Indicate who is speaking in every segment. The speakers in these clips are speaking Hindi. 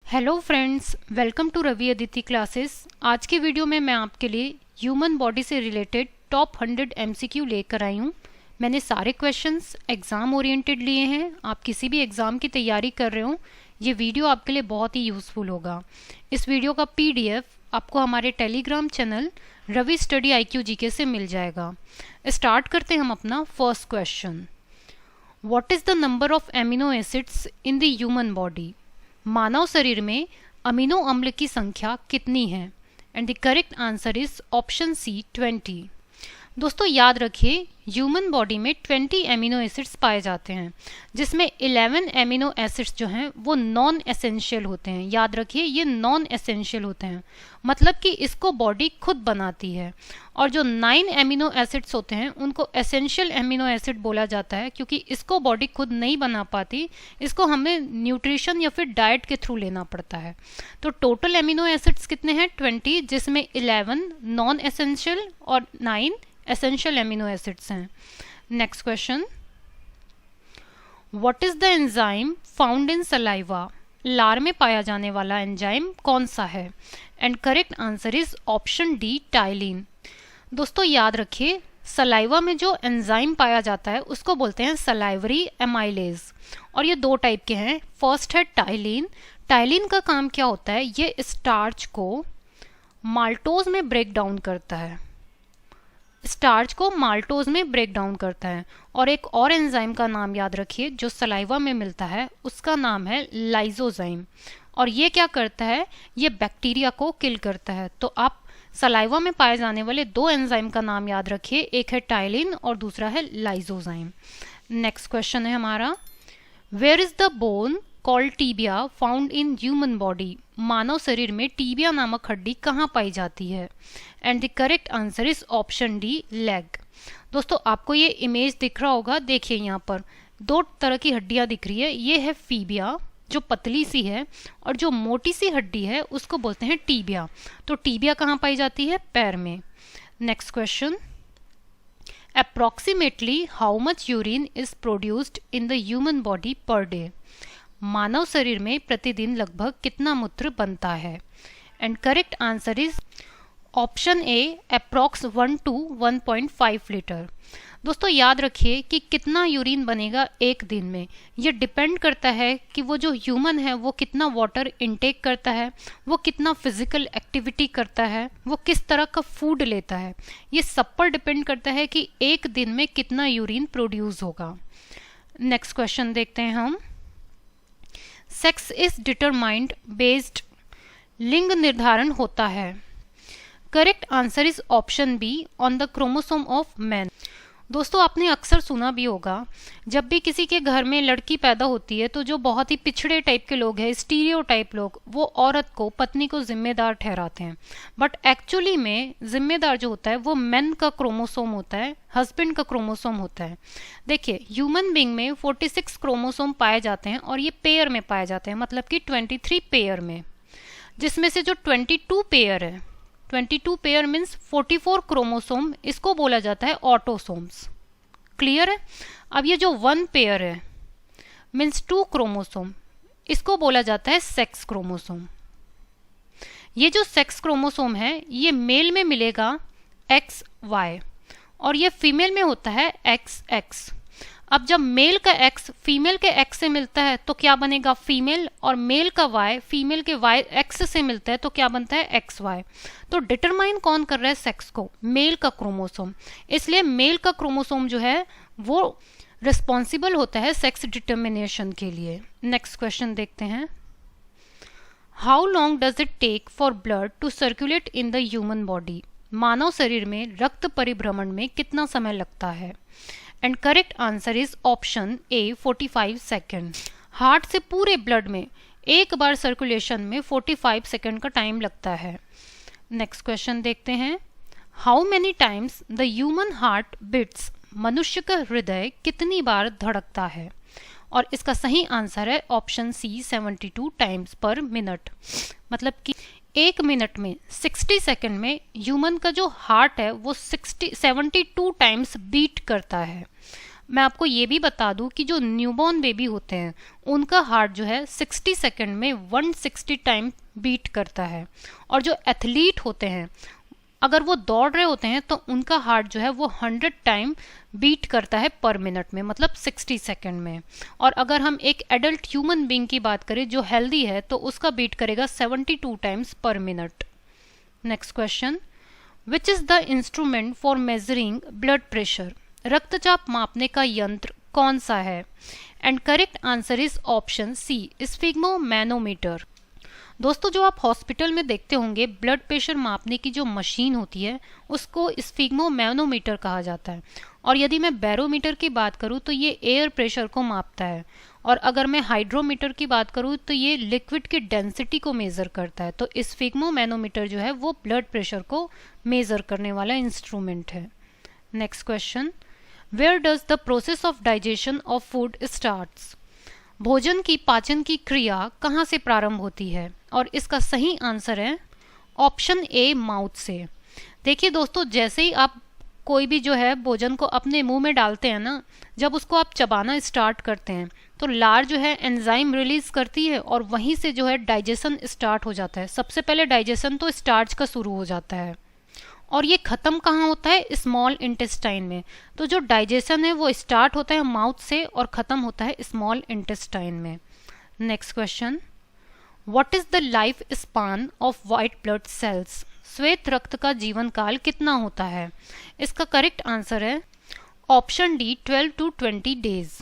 Speaker 1: Hello friends, welcome to Ravi Aditi classes. आज के वीडियो में मैं आपके लिए ह्यूमन बॉडी से रिलेटेड टॉप 100 एमसीक्यू लेकर आई हूँ। मैंने सारे क्वेश्चंस एग्ज़ाम ओरिएंटेड लिए हैं। आप किसी भी एग्ज़ाम की तैयारी कर रहे हो, ये वीडियो आपके लिए बहुत ही यूज़फुल होगा। इस वीडियो का PDF आपको हमारे Telegram channel Ravi study IQ GK से मिल जाएगा। स्टार्ट करते हैं हम अपना first question. What is the number of amino acids in the human body? मानव शरीर में अमीनो अम्ल की संख्या कितनी है? And the correct answer is option C 20। दोस्तों याद रखिए, ह्यूमन बॉडी में 20 एमिनो एसिड्स पाए जाते हैं, जिसमें 11 एमिनो एसिड्स जो हैं वो नॉन एसेंशियल होते हैं। याद रखिए, ये नॉन एसेंशियल होते हैं, मतलब कि इसको बॉडी खुद बनाती है। और जो 9 एमिनो एसिड्स होते हैं उनको एसेंशियल एमिनो एसिड बोला जाता है, क्योंकि इसको बॉडी खुद नहीं बना पाती, इसको हमें न्यूट्रिशन या फिर डाइट के थ्रू लेना पड़ता है। तो टोटल एमिनो एसिड्स कितने हैं? 20, जिसमें 11 नॉन एसेंशियल और 9 एसेंशियल एमिनो एसिड्स हैं। Next question, what is the enzyme found in saliva? लार में पाया जाने वाला एंजाइम कौन सा है? And correct answer is option D, ptyalin. दोस्तों याद रखिए, सलाइवा में जो एंजाइम पाया जाता है उसको बोलते हैं सलाइवरी एमाइलेज, और ये 2 टाइप के हैं। फर्स्ट है टाइलिन। टाइलिन का काम क्या होता है? ये स्टार्च को माल्टोज में ब्रेक डाउन करता है, स्टार्च को माल्टोज में ब्रेक डाउन करता है। और एक और एंजाइम का नाम याद रखिए जो सलाइवा में मिलता है, उसका नाम है लाइजोजाइम। और ये क्या करता है? ये बैक्टीरिया को किल करता है। तो आप सलाइवा में पाए जाने वाले 2 एंजाइम का नाम याद रखिए, एक है टाइलिन और दूसरा है लाइजोजाइम। नेक्स्ट क्वेश्चन है हमारा, where is the bone called tibia found in human body? मानव शरीर में टीबिया नामक हड्डी कहाँ पाई जाती है? And the correct answer is option D, leg. दोस्तों आपको ये इमेज दिख रहा होगा, देखिए यहाँ पर 2 तरह की हड्डियाँ दिख रही है। ये है फीबिया जो पतली सी है, और जो मोटी सी हड्डी है उसको बोलते हैं टीबिया। तो टीबिया कहाँ पाई जाती है? पैर में। Next question, approximately how much urine is produced in the human body per day? मानव शरीर में प्रतिदिन लगभग कितना मूत्र बनता है? And correct answer is option A, approx 1 to 1.5 litre. दोस्तों याद रखिए कि कितना यूरिन बनेगा एक दिन में, ये डिपेंड करता है कि वो जो ह्यूमन है वो कितना वाटर इनटेक करता है, वो कितना फिजिकल एक्टिविटी करता है, वो किस तरह का फूड लेता है। ये सब पर डिपेंड करता है कि एक दिन में कितना यूरिन प्रोड्यूस होगा। नेक्स्ट क्वेश्चन देखते हैं हम, सेक्स इज डिटरमाइंड बेस्ड, लिंग निर्धारण होता है। Correct answer is option B, on the chromosome of man. दोस्तों आपने अक्सर सुना भी होगा, जब भी किसी के घर में लड़की पैदा होती है तो जो बहुत ही पिछड़े टाइप के लोग हैं, स्टीरियोटाइप लोग, वो औरत को, पत्नी को जिम्मेदार ठहराते हैं। बट एक्चुअली में जिम्मेदार जो होता है वो मैन का क्रोमोसोम होता है, हस्बैंड का क्रोमोसोम होता है। देखिए ह्यूमन बींग में 46 क्रोमोसोम पाए जाते हैं, और ये पेयर में पाए जाते हैं, मतलब कि 23 पेयर में, जिसमें से जो 22 पेयर है, 22 पेयर मीन्स 44 क्रोमोसोम, इसको बोला जाता है ऑटोसोम्स। क्लियर है? अब ये जो 1 पेयर है मीन्स 2 क्रोमोसोम, इसको बोला जाता है सेक्स क्रोमोसोम। ये जो सेक्स क्रोमोसोम है ये मेल में मिलेगा XY, और ये फीमेल में होता है XX। अब जब मेल का X फीमेल के X से मिलता है तो क्या बनेगा? फीमेल। और मेल का Y फीमेल के Y X से मिलता है तो क्या बनता है? XY। तो डिटरमाइन कौन कर रहा है सेक्स को? मेल का क्रोमोसोम। इसलिए मेल का क्रोमोसोम जो है वो रिस्पॉन्सिबल होता है सेक्स डिटर्मिनेशन के लिए। नेक्स्ट क्वेश्चन देखते हैं, how long does it take for blood to circulate in the human body? मानव शरीर में रक्त परिभ्रमण में कितना समय लगता है? And correct answer is option A, 45 second. Heart से पूरे ब्लड में एक बार सर्कुलेशन में 45 सेकेंड का टाइम लगता है। नेक्स्ट क्वेश्चन देखते हैं, how many times the human heart beats? मनुष्य का हृदय कितनी बार धड़कता है? और इसका सही आंसर है option C, 72 times per minute. मतलब कि 1 मिनट में 60 सेकंड में ह्यूमन का जो हार्ट है वो 72 टाइम्स बीट करता है। मैं आपको ये भी बता दूं कि जो न्यूबॉर्न बेबी होते हैं उनका हार्ट जो है 60 सेकंड में 160 टाइम बीट करता है, और जो एथलीट होते हैं अगर वो दौड़ रहे होते हैं तो उनका हार्ट जो है वो 100 टाइम बीट करता है पर मिनट में, मतलब 60 सेकंड में। और अगर हम एक एडल्ट ह्यूमन बीइंग की बात करें जो हेल्दी है तो उसका बीट करेगा 72 times per minute. Next question, which is the instrument for measuring blood pressure? रक्तचाप मापने का यंत्र कौन सा है? And correct answer is option C, sphygmomanometer. दोस्तों जो आप हॉस्पिटल में देखते होंगे ब्लड प्रेशर मापने की जो मशीन होती है उसको स्फिग्मोमैनोमीटर कहा जाता है। और यदि मैं बैरोमीटर की बात करूं तो ये एयर प्रेशर को मापता है, और अगर मैं हाइड्रोमीटर की बात करूं तो ये लिक्विड की डेंसिटी को मेजर करता है। तो स्फिग्मोमैनोमीटर जो है वो ब्लड प्रेशर को मेजर करने वाला इंस्ट्रूमेंट है। Next question, where does the process of digestion of food starts? भोजन की पाचन की क्रिया कहाँ से प्रारंभ होती है? और इसका सही आंसर है ऑप्शन ए, माउथ से। देखिए दोस्तों, जैसे ही आप कोई भी जो है भोजन को अपने मुंह में डालते हैं ना, जब उसको आप चबाना स्टार्ट करते हैं तो लार जो है एंजाइम रिलीज करती है और वहीं से जो है डाइजेशन स्टार्ट हो जाता है। सबसे पहले डाइजेशन तो स्टार्च का शुरू हो जाता है, और ये खत्म कहाँ होता है? स्मॉल इंटेस्टाइन में। तो जो डाइजेशन है वो स्टार्ट होता है माउथ से और खत्म होता है स्मॉल इंटेस्टाइन में। Next question, what is the life span of white blood cells? श्वेत रक्त का जीवन काल कितना होता है? इसका करेक्ट आंसर है ऑप्शन डी, 12 to 20 डेज।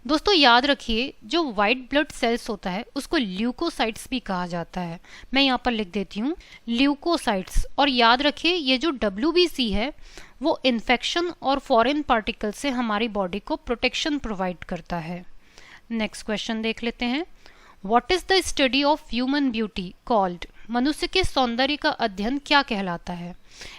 Speaker 1: दोस्तों याद रखिए, जो व्हाइट ब्लड सेल्स होता है उसको ल्यूकोसाइट्स भी कहा जाता है। मैं यहाँ पर लिख देती हूँ ल्यूकोसाइट्स। और याद रखिए ये जो WBC है वो इन्फेक्शन और फॉरेन पार्टिकल से हमारी बॉडी को प्रोटेक्शन प्रोवाइड करता है। नेक्स्ट क्वेश्चन देख लेते हैं, what is the study of human beauty called? मनुष्य के सौंदर्य का अध्ययन क्या कहलाता है?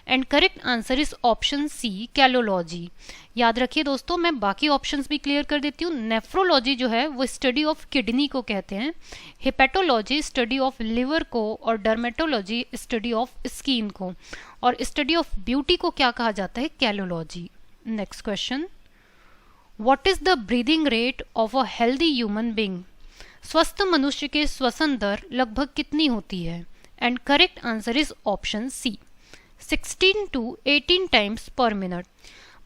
Speaker 1: And correct answer is option C, calology. याद रखिए दोस्तों, मैं बाकी ऑप्शंस भी क्लियर कर देती हूँ। नेफ्रोलॉजी जो है वो स्टडी ऑफ किडनी को कहते हैं, हेपेटोलॉजी स्टडी ऑफ लिवर को, और डर्मेटोलॉजी स्टडी ऑफ स्किन को, और स्टडी ऑफ ब्यूटी को क्या कहा जाता है? Calology. Next question, what is the breathing rate of a healthy human being? स्वस्थ मनुष्य के श्वसन दर लगभग कितनी होती है? And correct answer is option C, 16 to 18 times per minute.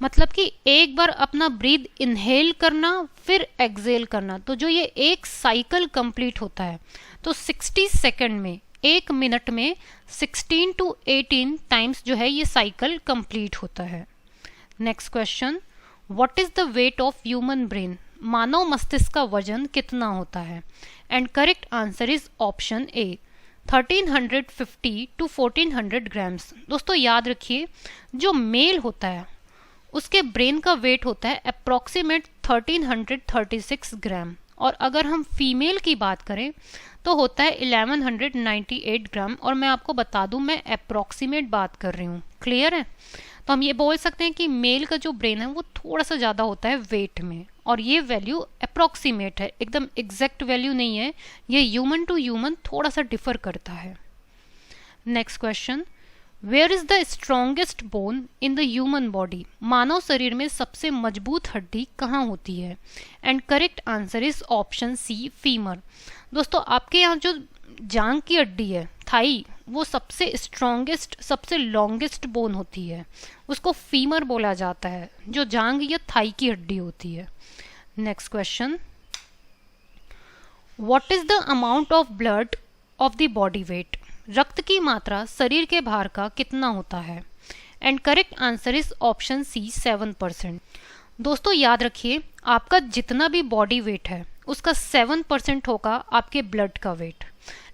Speaker 1: मतलब कि एक बार अपना ब्रीद इनहेल करना फिर एक्सेल करना, तो जो ये एक साइकिल कंप्लीट होता है तो 60 सेकंड में, एक मिनट में 16 to 18 टाइम्स जो है ये साइकिल कंप्लीट होता है। Next question, what is the weight of human brain? मानव मस्तिष्क का वजन कितना होता है? And correct answer is option A, 1350 to 1400 grams. दोस्तों याद रखिए, जो मेल होता है उसके ब्रेन का वेट होता है अप्रॉक्सीमेट 1336 ग्राम, और अगर हम फीमेल की बात करें तो होता है 1198 ग्राम। और मैं आपको बता दूं, मैं अप्रॉक्सीमेट बात कर रही हूँ, क्लियर है? तो हम ये बोल सकते हैं कि मेल का जो ब्रेन है वो थोड़ा सा ज़्यादा होता है वेट में, और ये वैल्यू अप्रॉक्सीमेट है, एकदम एग्जैक्ट वैल्यू नहीं है, ये ह्यूमन टू ह्यूमन थोड़ा सा डिफर करता है। Next question, where is the strongest bone in the human body? मानव शरीर में सबसे मजबूत हड्डी कहाँ होती है? And correct answer is option C, femur. दोस्तों आपके यहाँ जो जांग की हड्डी है, थाई, वो सबसे स्ट्रॉन्गेस्ट, सबसे लॉन्गेस्ट बोन होती है, उसको फीमर बोला जाता है, जो जांग या थाई की हड्डी होती है। Next question, what is the amount of blood of the body weight? रक्त की मात्रा शरीर के भार का कितना होता है? And correct answer is option C, 7%। दोस्तों याद रखिए, आपका जितना भी बॉडी वेट है उसका 7% होगा आपके ब्लड का वेट,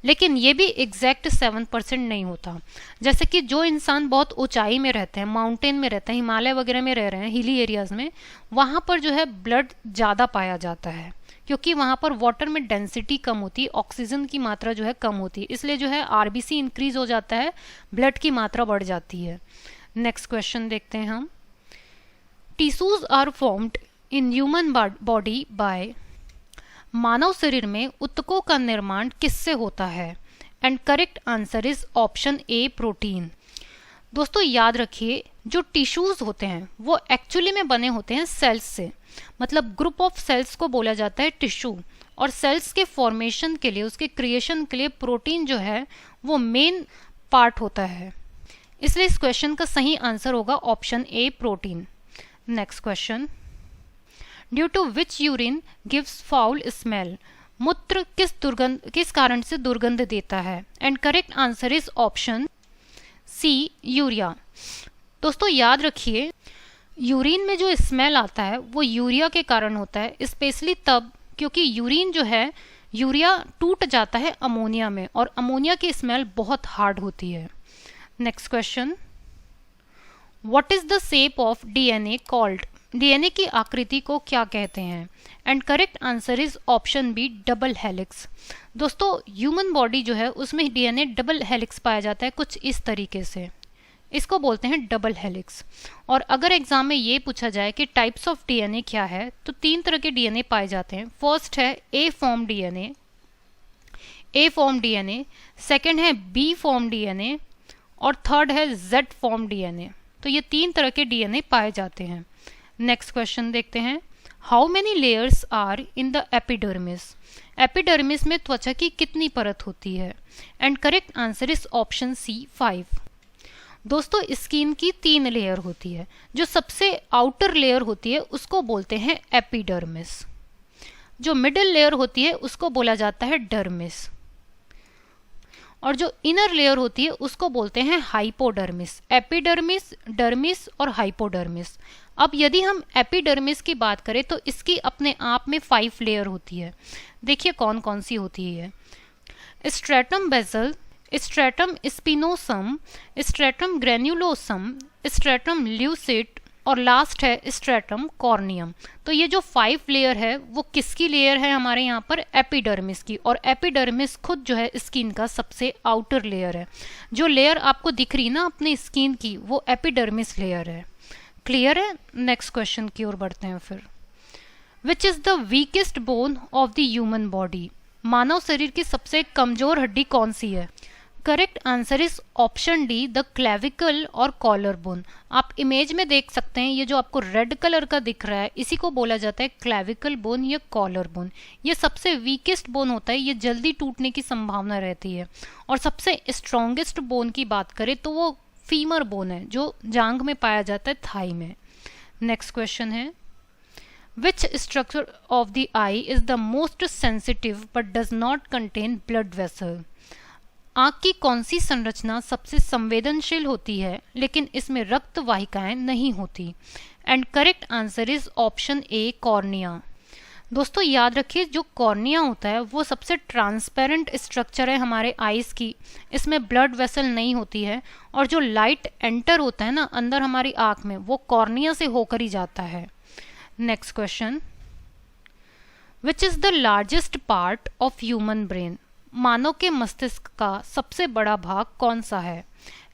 Speaker 1: लेकिन ये भी एग्जैक्ट 7% नहीं होता। जैसे कि जो इंसान बहुत ऊंचाई में रहते हैं, माउंटेन में रहते हैं, हिमालय वगैरह में रह रहे हैं, हिली एरियाज में, वहाँ पर जो है ब्लड ज़्यादा पाया जाता है, क्योंकि वहाँ पर वाटर में डेंसिटी कम होती है, ऑक्सीजन की मात्रा जो है कम होती है, इसलिए जो है RBC इंक्रीज हो जाता है, ब्लड की मात्रा बढ़ जाती है। नेक्स्ट क्वेश्चन देखते हैं हम, tissues are formed in human body by? मानव शरीर में ऊतकों का निर्माण किससे होता है? And correct answer is option A, protein. दोस्तों याद रखिए, जो टिश्यूज होते हैं वो एक्चुअली में बने होते हैं सेल्स से, मतलब ग्रुप ऑफ सेल्स को बोला जाता है टिश्यू। और सेल्स के फॉर्मेशन के लिए, उसके क्रिएशन के लिए प्रोटीन जो है वो मेन पार्ट होता है। इसलिए इस क्वेश्चन का सही आंसर होगा option A, protein. Next question, due to which urine gives foul smell, मूत्र किस कारण से दुर्गंध देता है? And correct answer is option C, urea. दोस्तों याद रखिए, यूरिन में जो स्मेल आता है वो यूरिया के कारण होता है, स्पेशली तब क्योंकि यूरिन जो है, यूरिया टूट जाता है अमोनिया में, और अमोनिया की स्मेल बहुत हार्ड होती है। Next question, what is the shape of DNA called? DNA की आकृति को क्या कहते हैं? And correct answer is option B, double helix. दोस्तों ह्यूमन बॉडी जो है उसमें डीएनए डबल हेलिक्स पाया जाता है कुछ इस तरीके से, इसको बोलते हैं डबल हेलिक्स। और अगर एग्जाम में ये पूछा जाए कि टाइप्स ऑफ डीएनए क्या है, तो 3 तरह के डीएनए पाए जाते हैं। फर्स्ट है ए फॉर्म डीएनए, सेकेंड है बी फॉर्म डीएनए, और थर्ड है जेड फॉर्म डीएनए। तो ये 3 तरह के डीएनए पाए जाते हैं। नेक्स्ट क्वेश्चन देखते हैं, how many layers are in the epidermis? Epidermis में त्वचा की कितनी परत होती है? And correct answer is option C, 5। दोस्तों स्किन की 3 लेयर होती है, जो सबसे आउटर लेयर होती है उसको बोलते हैं एपिडर्मिस, जो मिडिल लेयर होती है उसको बोला जाता है डर्मिस, और जो इनर लेयर होती है उसको बोलते हैं हाइपोडर्मिस। एपिडर्मिस, डर्मिस और हाइपोडर्मिस। अब यदि हम एपिडर्मिस की बात करें तो इसकी अपने आप में 5 लेयर होती है। देखिए कौन कौन सी होती है, stratum basale, stratum spinosum, stratum granulosum, stratum lucidum, और लास्ट है स्ट्रेटम कॉर्नियम। तो ये जो 5 लेयर है वो किसकी लेयर है? हमारे यहाँ पर एपिडर्मिस की। और एपिडर्मिस खुद जो है स्किन का सबसे आउटर लेयर है। जो लेयर आपको दिख रही ना अपनी स्किन की, वो एपिडर्मिस लेयर है। क्लियर है? नेक्स्ट क्वेश्चन की ओर बढ़ते हैं फिर। Which is the weakest bone of the human body? मानव शरीर की सबसे कमजोर हड्डी कौन सी है? Correct answer is option D, the clavicle और कॉलर बोन। आप इमेज में देख सकते हैं, ये जो आपको रेड कलर का दिख रहा है इसी को बोला जाता है क्लेविकल बोन या कॉलर बोन। ये सबसे वीकेस्ट बोन होता है, ये जल्दी टूटने की संभावना रहती है। और सबसे स्ट्रॉन्गेस्ट बोन की बात करें तो वो फीमर बोन है, जो जांघ में पाया जाता है, थाई में। नेक्स्ट क्वेश्चन है, which structure of the I is the most sensitive but does not contain blood vessel? आंख की कौन सी संरचना सबसे संवेदनशील होती है लेकिन इसमें रक्त वाहिकाएं नहीं होती? And correct answer is option A, cornea. दोस्तों याद रखिए, जो कॉर्निया होता है वो सबसे ट्रांसपेरेंट स्ट्रक्चर है हमारे आईज की, इसमें ब्लड वेसल नहीं होती है, और जो लाइट एंटर होता है ना अंदर हमारी आंख में, वो कॉर्निया से होकर ही जाता है। Next question, which is the largest part of human brain? मानव के मस्तिष्क का सबसे बड़ा भाग कौन सा है?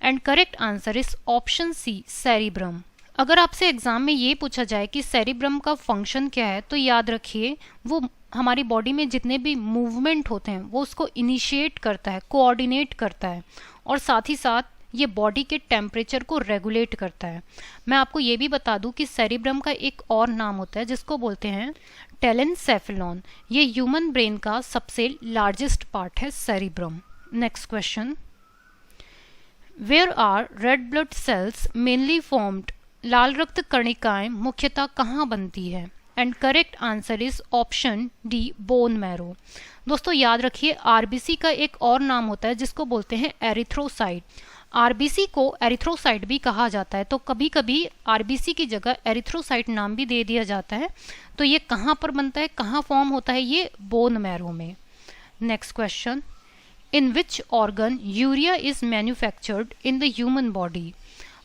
Speaker 1: And correct answer is option C, cerebrum. अगर आपसे एग्जाम में ये पूछा जाए कि सेरिब्रम का फंक्शन क्या है, तो याद रखिए वो हमारी बॉडी में जितने भी मूवमेंट होते हैं वो उसको इनिशिएट करता है, कोऑर्डिनेट करता है, और साथ ही साथ ये बॉडी के टेम्परेचर को रेगुलेट करता है। मैं आपको ये भी बता दूं कि सेरिब्रम का एक और नाम होता है जिसको बोलते हैं टेलेनसेफेलॉन। ये ह्यूमन ब्रेन का सबसे लार्जेस्ट पार्ट है, cerebrum. Next question, where are red blood cells mainly formed? लाल रक्त कणिकाएं मुख्यतः कहाँ बनती है? And correct answer is option D, bone marrow. दोस्तों याद रखिए, आरबीसी का एक और नाम होता है जिसको बोलते हैं एरिथ्रोसाइट। आरबीसी को एरिथ्रोसाइट भी कहा जाता है, तो कभी कभी आरबीसी की जगह एरिथ्रोसाइट नाम भी दे दिया जाता है। तो ये कहाँ पर बनता है, कहाँ फॉर्म होता है? ये बोन मैरो में। Next question, in which organ urea is manufactured in the human body?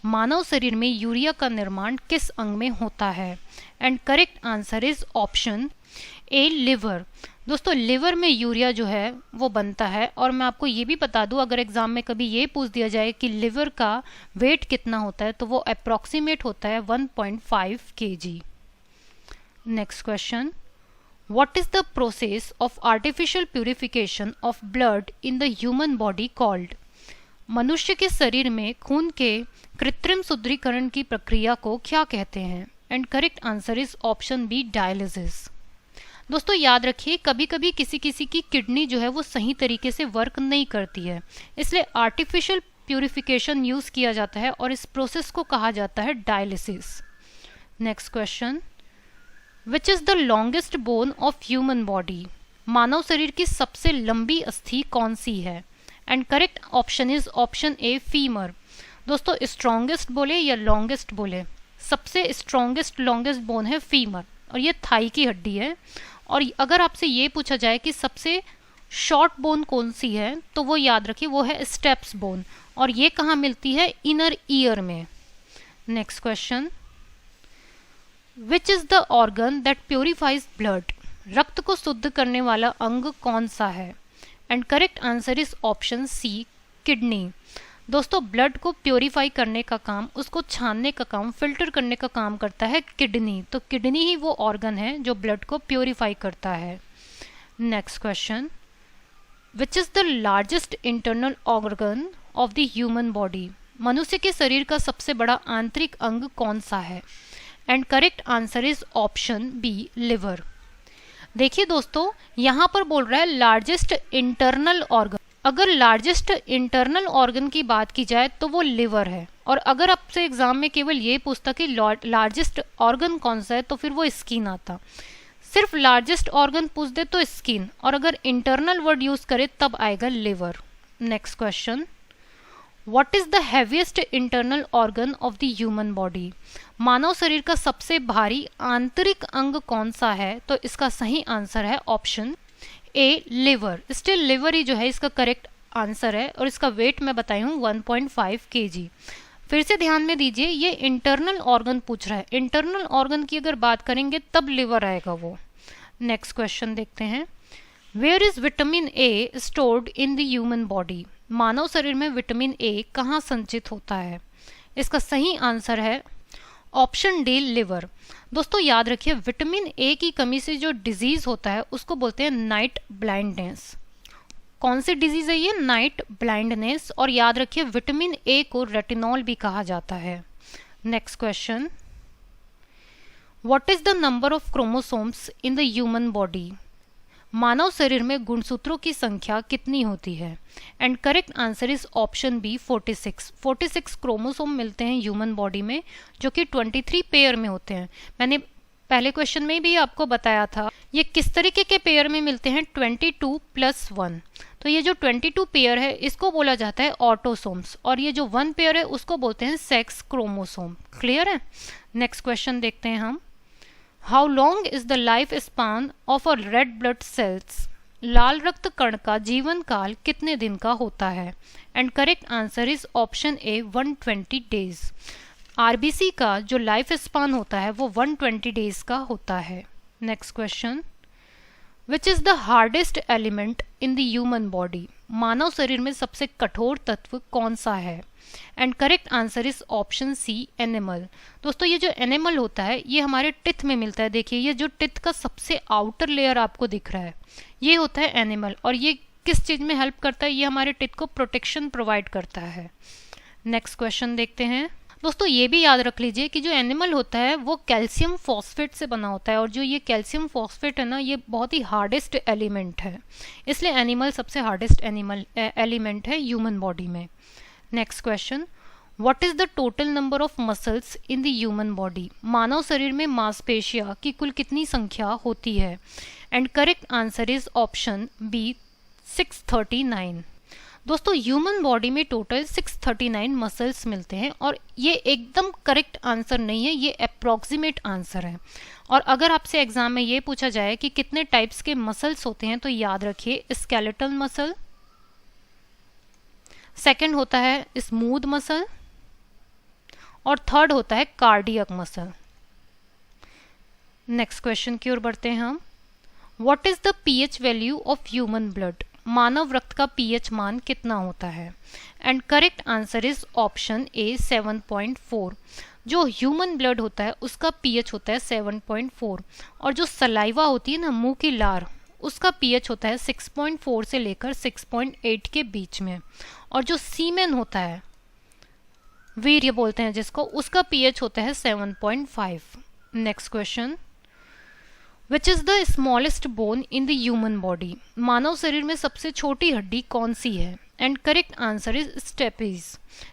Speaker 1: मानव शरीर में यूरिया का निर्माण किस अंग में होता है? And correct answer is option A, liver. दोस्तों लिवर में यूरिया जो है वो बनता है। और मैं आपको ये भी बता दूं, अगर एग्जाम में कभी ये पूछ दिया जाए कि लिवर का वेट कितना होता है, तो वो अप्रॉक्सीमेट होता है 1.5 kg। Next question, what is the process of artificial purification of blood in the human body called? मनुष्य के शरीर में खून के कृत्रिम शुद्धिकरण की प्रक्रिया को क्या कहते हैं? And correct answer is option B, dialysis. दोस्तों याद रखिए, कभी कभी किसी किसी की किडनी जो है वो सही तरीके से वर्क नहीं करती है, इसलिए आर्टिफिशियल प्यूरिफिकेशन यूज किया जाता है और इस प्रोसेस को कहा जाता है dialysis. Next question, which is the longest bone of human body? मानव शरीर की सबसे लंबी अस्थि कौन सी है? And correct option is option A, femur. दोस्तों स्ट्रॉन्गेस्ट बोले या लॉन्गेस्ट बोले, सबसे स्ट्रॉन्गेस्ट लॉन्गेस्ट बोन है फीमर और ये थाई की हड्डी है। और अगर आपसे ये पूछा जाए कि सबसे शॉर्ट बोन कौन सी है, तो वो याद रखिए वो है स्टेप्स बोन, और ये कहाँ मिलती है? इनर ईयर में। Next question, which is the organ that purifies blood? रक्त को शुद्ध करने वाला अंग कौन सा है? And correct answer is option C, kidney. दोस्तों ब्लड को प्योरीफाई करने का काम, उसको छानने का काम, फिल्टर करने का काम करता है किडनी। तो किडनी ही वो ऑर्गन है जो ब्लड को प्योरीफाई करता है। Next question, which is the largest internal organ of the human body? मनुष्य के शरीर का सबसे बड़ा आंतरिक अंग कौन सा है? And correct answer is option B, liver. देखिए दोस्तों यहाँ पर बोल रहा है लार्जेस्ट इंटरनल ऑर्गन। अगर लार्जेस्ट इंटरनल ऑर्गन की बात की जाए तो वो लिवर है, और अगर आपसे एग्जाम में केवल ये पूछता कि लार्जेस्ट ऑर्गन कौन सा है तो फिर वो स्किन आता। सिर्फ लार्जेस्ट ऑर्गन पूछ दे तो स्किन, और अगर इंटरनल वर्ड यूज करे तब आएगा liver. Next question, what is the heaviest internal organ of the human body? मानव शरीर का सबसे भारी आंतरिक अंग कौन सा है? तो इसका सही आंसर है option A, liver. Still liver ही जो है इसका करेक्ट आंसर है, और इसका वेट मैं बताई हूँ 1.5 kg। फिर से ध्यान में दीजिए, ये इंटरनल ऑर्गन पूछ रहा है, इंटरनल ऑर्गन की अगर बात करेंगे तब लिवर आएगा वो। नेक्स्ट क्वेश्चन देखते हैं, where is vitamin A stored in the human body? मानव शरीर में विटामिन ए कहाँ संचित होता है? इसका सही आंसर है ऑप्शन डी, लिवर। दोस्तों याद रखिए, विटामिन ए की कमी से जो डिजीज होता है उसको बोलते हैं नाइट ब्लाइंडनेस। कौन सी डिजीज है ये? Night blindness. और याद रखिए विटामिन ए को रेटिनॉल भी कहा जाता है। Next question, what is the number of chromosomes in the human body? मानव शरीर में गुणसूत्रों की संख्या कितनी होती है? And correct answer is option B, 46। 46 chromosome मिलते हैं ह्यूमन बॉडी में, जो कि 23 पेयर में होते हैं। मैंने पहले क्वेश्चन में भी आपको बताया था ये किस तरीके के पेयर में मिलते हैं, 22+1। तो ये जो 22 पेयर है इसको बोला जाता है ऑटोसोम्स, और ये जो 1 पेयर है उसको बोलते हैं सेक्स क्रोमोसोम। क्लियर है? नेक्स्ट क्वेश्चन देखते हैं हम, how long is the life span of a red blood cells? लाल रक्त कण का जीवन काल कितने दिन का होता है? And correct answer is option A, 120 days. RBC का जो लाइफ स्पान होता है वो 120 डेज का होता है। Next question, which is the hardest element in the human body? मानव शरीर में सबसे कठोर तत्व कौन सा है? And correct answer is option C, enamel. दोस्तों ये जो एनिमल होता है ये हमारे टिथ में मिलता है। देखिए ये जो टिथ का सबसे आउटर लेयर आपको दिख रहा है ये होता है एनिमल, और ये किस चीज में हेल्प करता है? ये हमारे टिथ को प्रोटेक्शन प्रोवाइड करता है। नेक्स्ट क्वेश्चन देखते हैं। दोस्तों ये भी याद रख लीजिए कि जो एनिमल होता है वो कैल्शियम फॉस्फेट से बना होता है, और जो ये कैल्शियम फॉस्फेट है ना ये बहुत ही हार्डेस्ट एलिमेंट है, इसलिए एनिमल सबसे हार्डेस्ट एलिमेंट है ह्यूमन बॉडी में। Next question, what is the total number of muscles in the human body? मानव शरीर में मांसपेशियां की कुल कितनी संख्या होती है? And correct answer is option B, 639। दोस्तों ह्यूमन बॉडी में टोटल 639 मसल्स मिलते हैं, और ये एकदम करेक्ट आंसर नहीं है, ये अप्रॉक्सीमेट आंसर है। और अगर आपसे एग्जाम में ये पूछा जाए कि कितने टाइप्स के मसल्स होते हैं तो याद रखिए स्केलेटल मसल, सेकंड होता है स्मूथ मसल, और थर्ड होता है कार्डियक मसल। नेक्स्ट क्वेश्चन की ओर बढ़ते हैं हम, what is the pH value of human blood? मानव रक्त का पीएच मान कितना होता है? And correct answer is option A, 7.4। जो ह्यूमन ब्लड होता है उसका पीएच होता है 7.4, और जो सलाइवा होती है ना, मुंह की लार, उसका पीएच होता है 6.4 से लेकर 6.8 के बीच में, और जो सीमेन होता है, वीर्य बोलते हैं जिसको, उसका पीएच होता है 7.5। Next question, which is the smallest bone in the human body? मानव शरीर में सबसे छोटी हड्डी कौन सी है? And correct answer is stapes.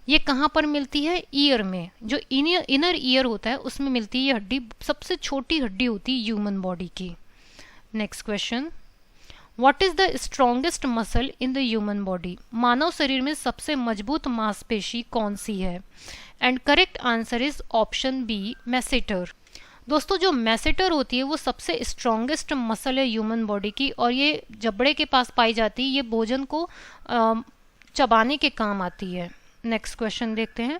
Speaker 1: ये कहाँ पर मिलती है? ईयर में, जो इनर ईयर होता है उसमें मिलती है ये हड्डी, सबसे छोटी हड्डी होती है ह्यूमन बॉडी की। Next question, what is the strongest muscle in the human body? मानव शरीर में सबसे मजबूत मांसपेशी कौन सी है? And correct answer is option B, masseter. दोस्तों, जो मैसेटर होती है वो सबसे स्ट्रॉन्गेस्ट मसल है ह्यूमन बॉडी की, और ये जबड़े के पास पाई जाती है। ये भोजन को चबाने के काम आती है। नेक्स्ट क्वेश्चन देखते हैं,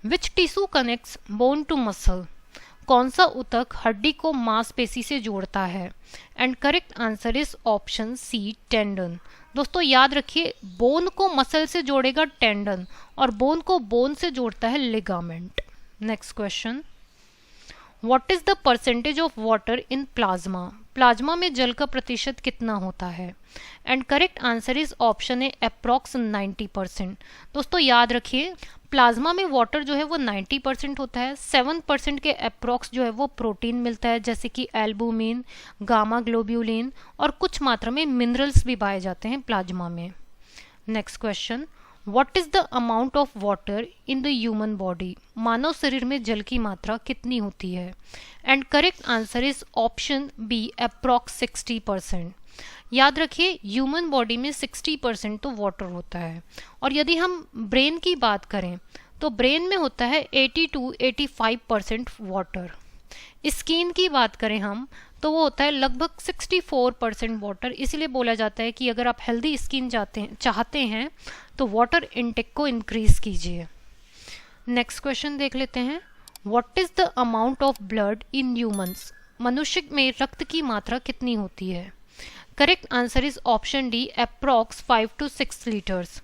Speaker 1: which tissue connects bone to muscle? कौन सा ऊतक हड्डी को मांसपेशी से जोड़ता है? And correct answer is option C, tendon. दोस्तों याद रखिए, बोन को मसल से जोड़ेगा टेंडन, और बोन को बोन से जोड़ता है ligament. Next question, what is the percentage of water in plasma? Plasma में जल का प्रतिशत कितना होता है? And correct answer is option A, approx 90%। दोस्तों याद रखिए, प्लाज्मा में वाटर जो है वो 90% होता है। 7% के अप्रॉक्स जो है वो प्रोटीन मिलता है, जैसे कि एल्बुमिन, गामा ग्लोब्यूलिन, और कुछ मात्रा में मिनरल्स भी पाए जाते हैं प्लाज्मा में। Next question, what is the amount of water in the human body? मानव शरीर में जल की मात्रा कितनी होती है? And correct answer is option B, approx 60%। याद रखिए, ह्यूमन बॉडी में 60% तो वाटर होता है, और यदि हम ब्रेन की बात करें तो ब्रेन में होता है 80 to 85% वाटर। स्किन की बात करें हम तो वो होता है लगभग 64% वाटर। इसलिए बोला जाता है कि अगर आप हेल्दी स्किन चाहते हैं तो वाटर इनटेक को इंक्रीज कीजिए। नेक्स्ट क्वेश्चन देख लेते हैं, what is the amount of blood in humans? मनुष्य में रक्त की मात्रा कितनी होती है? Correct answer is option D, approx 5 to 6 litres.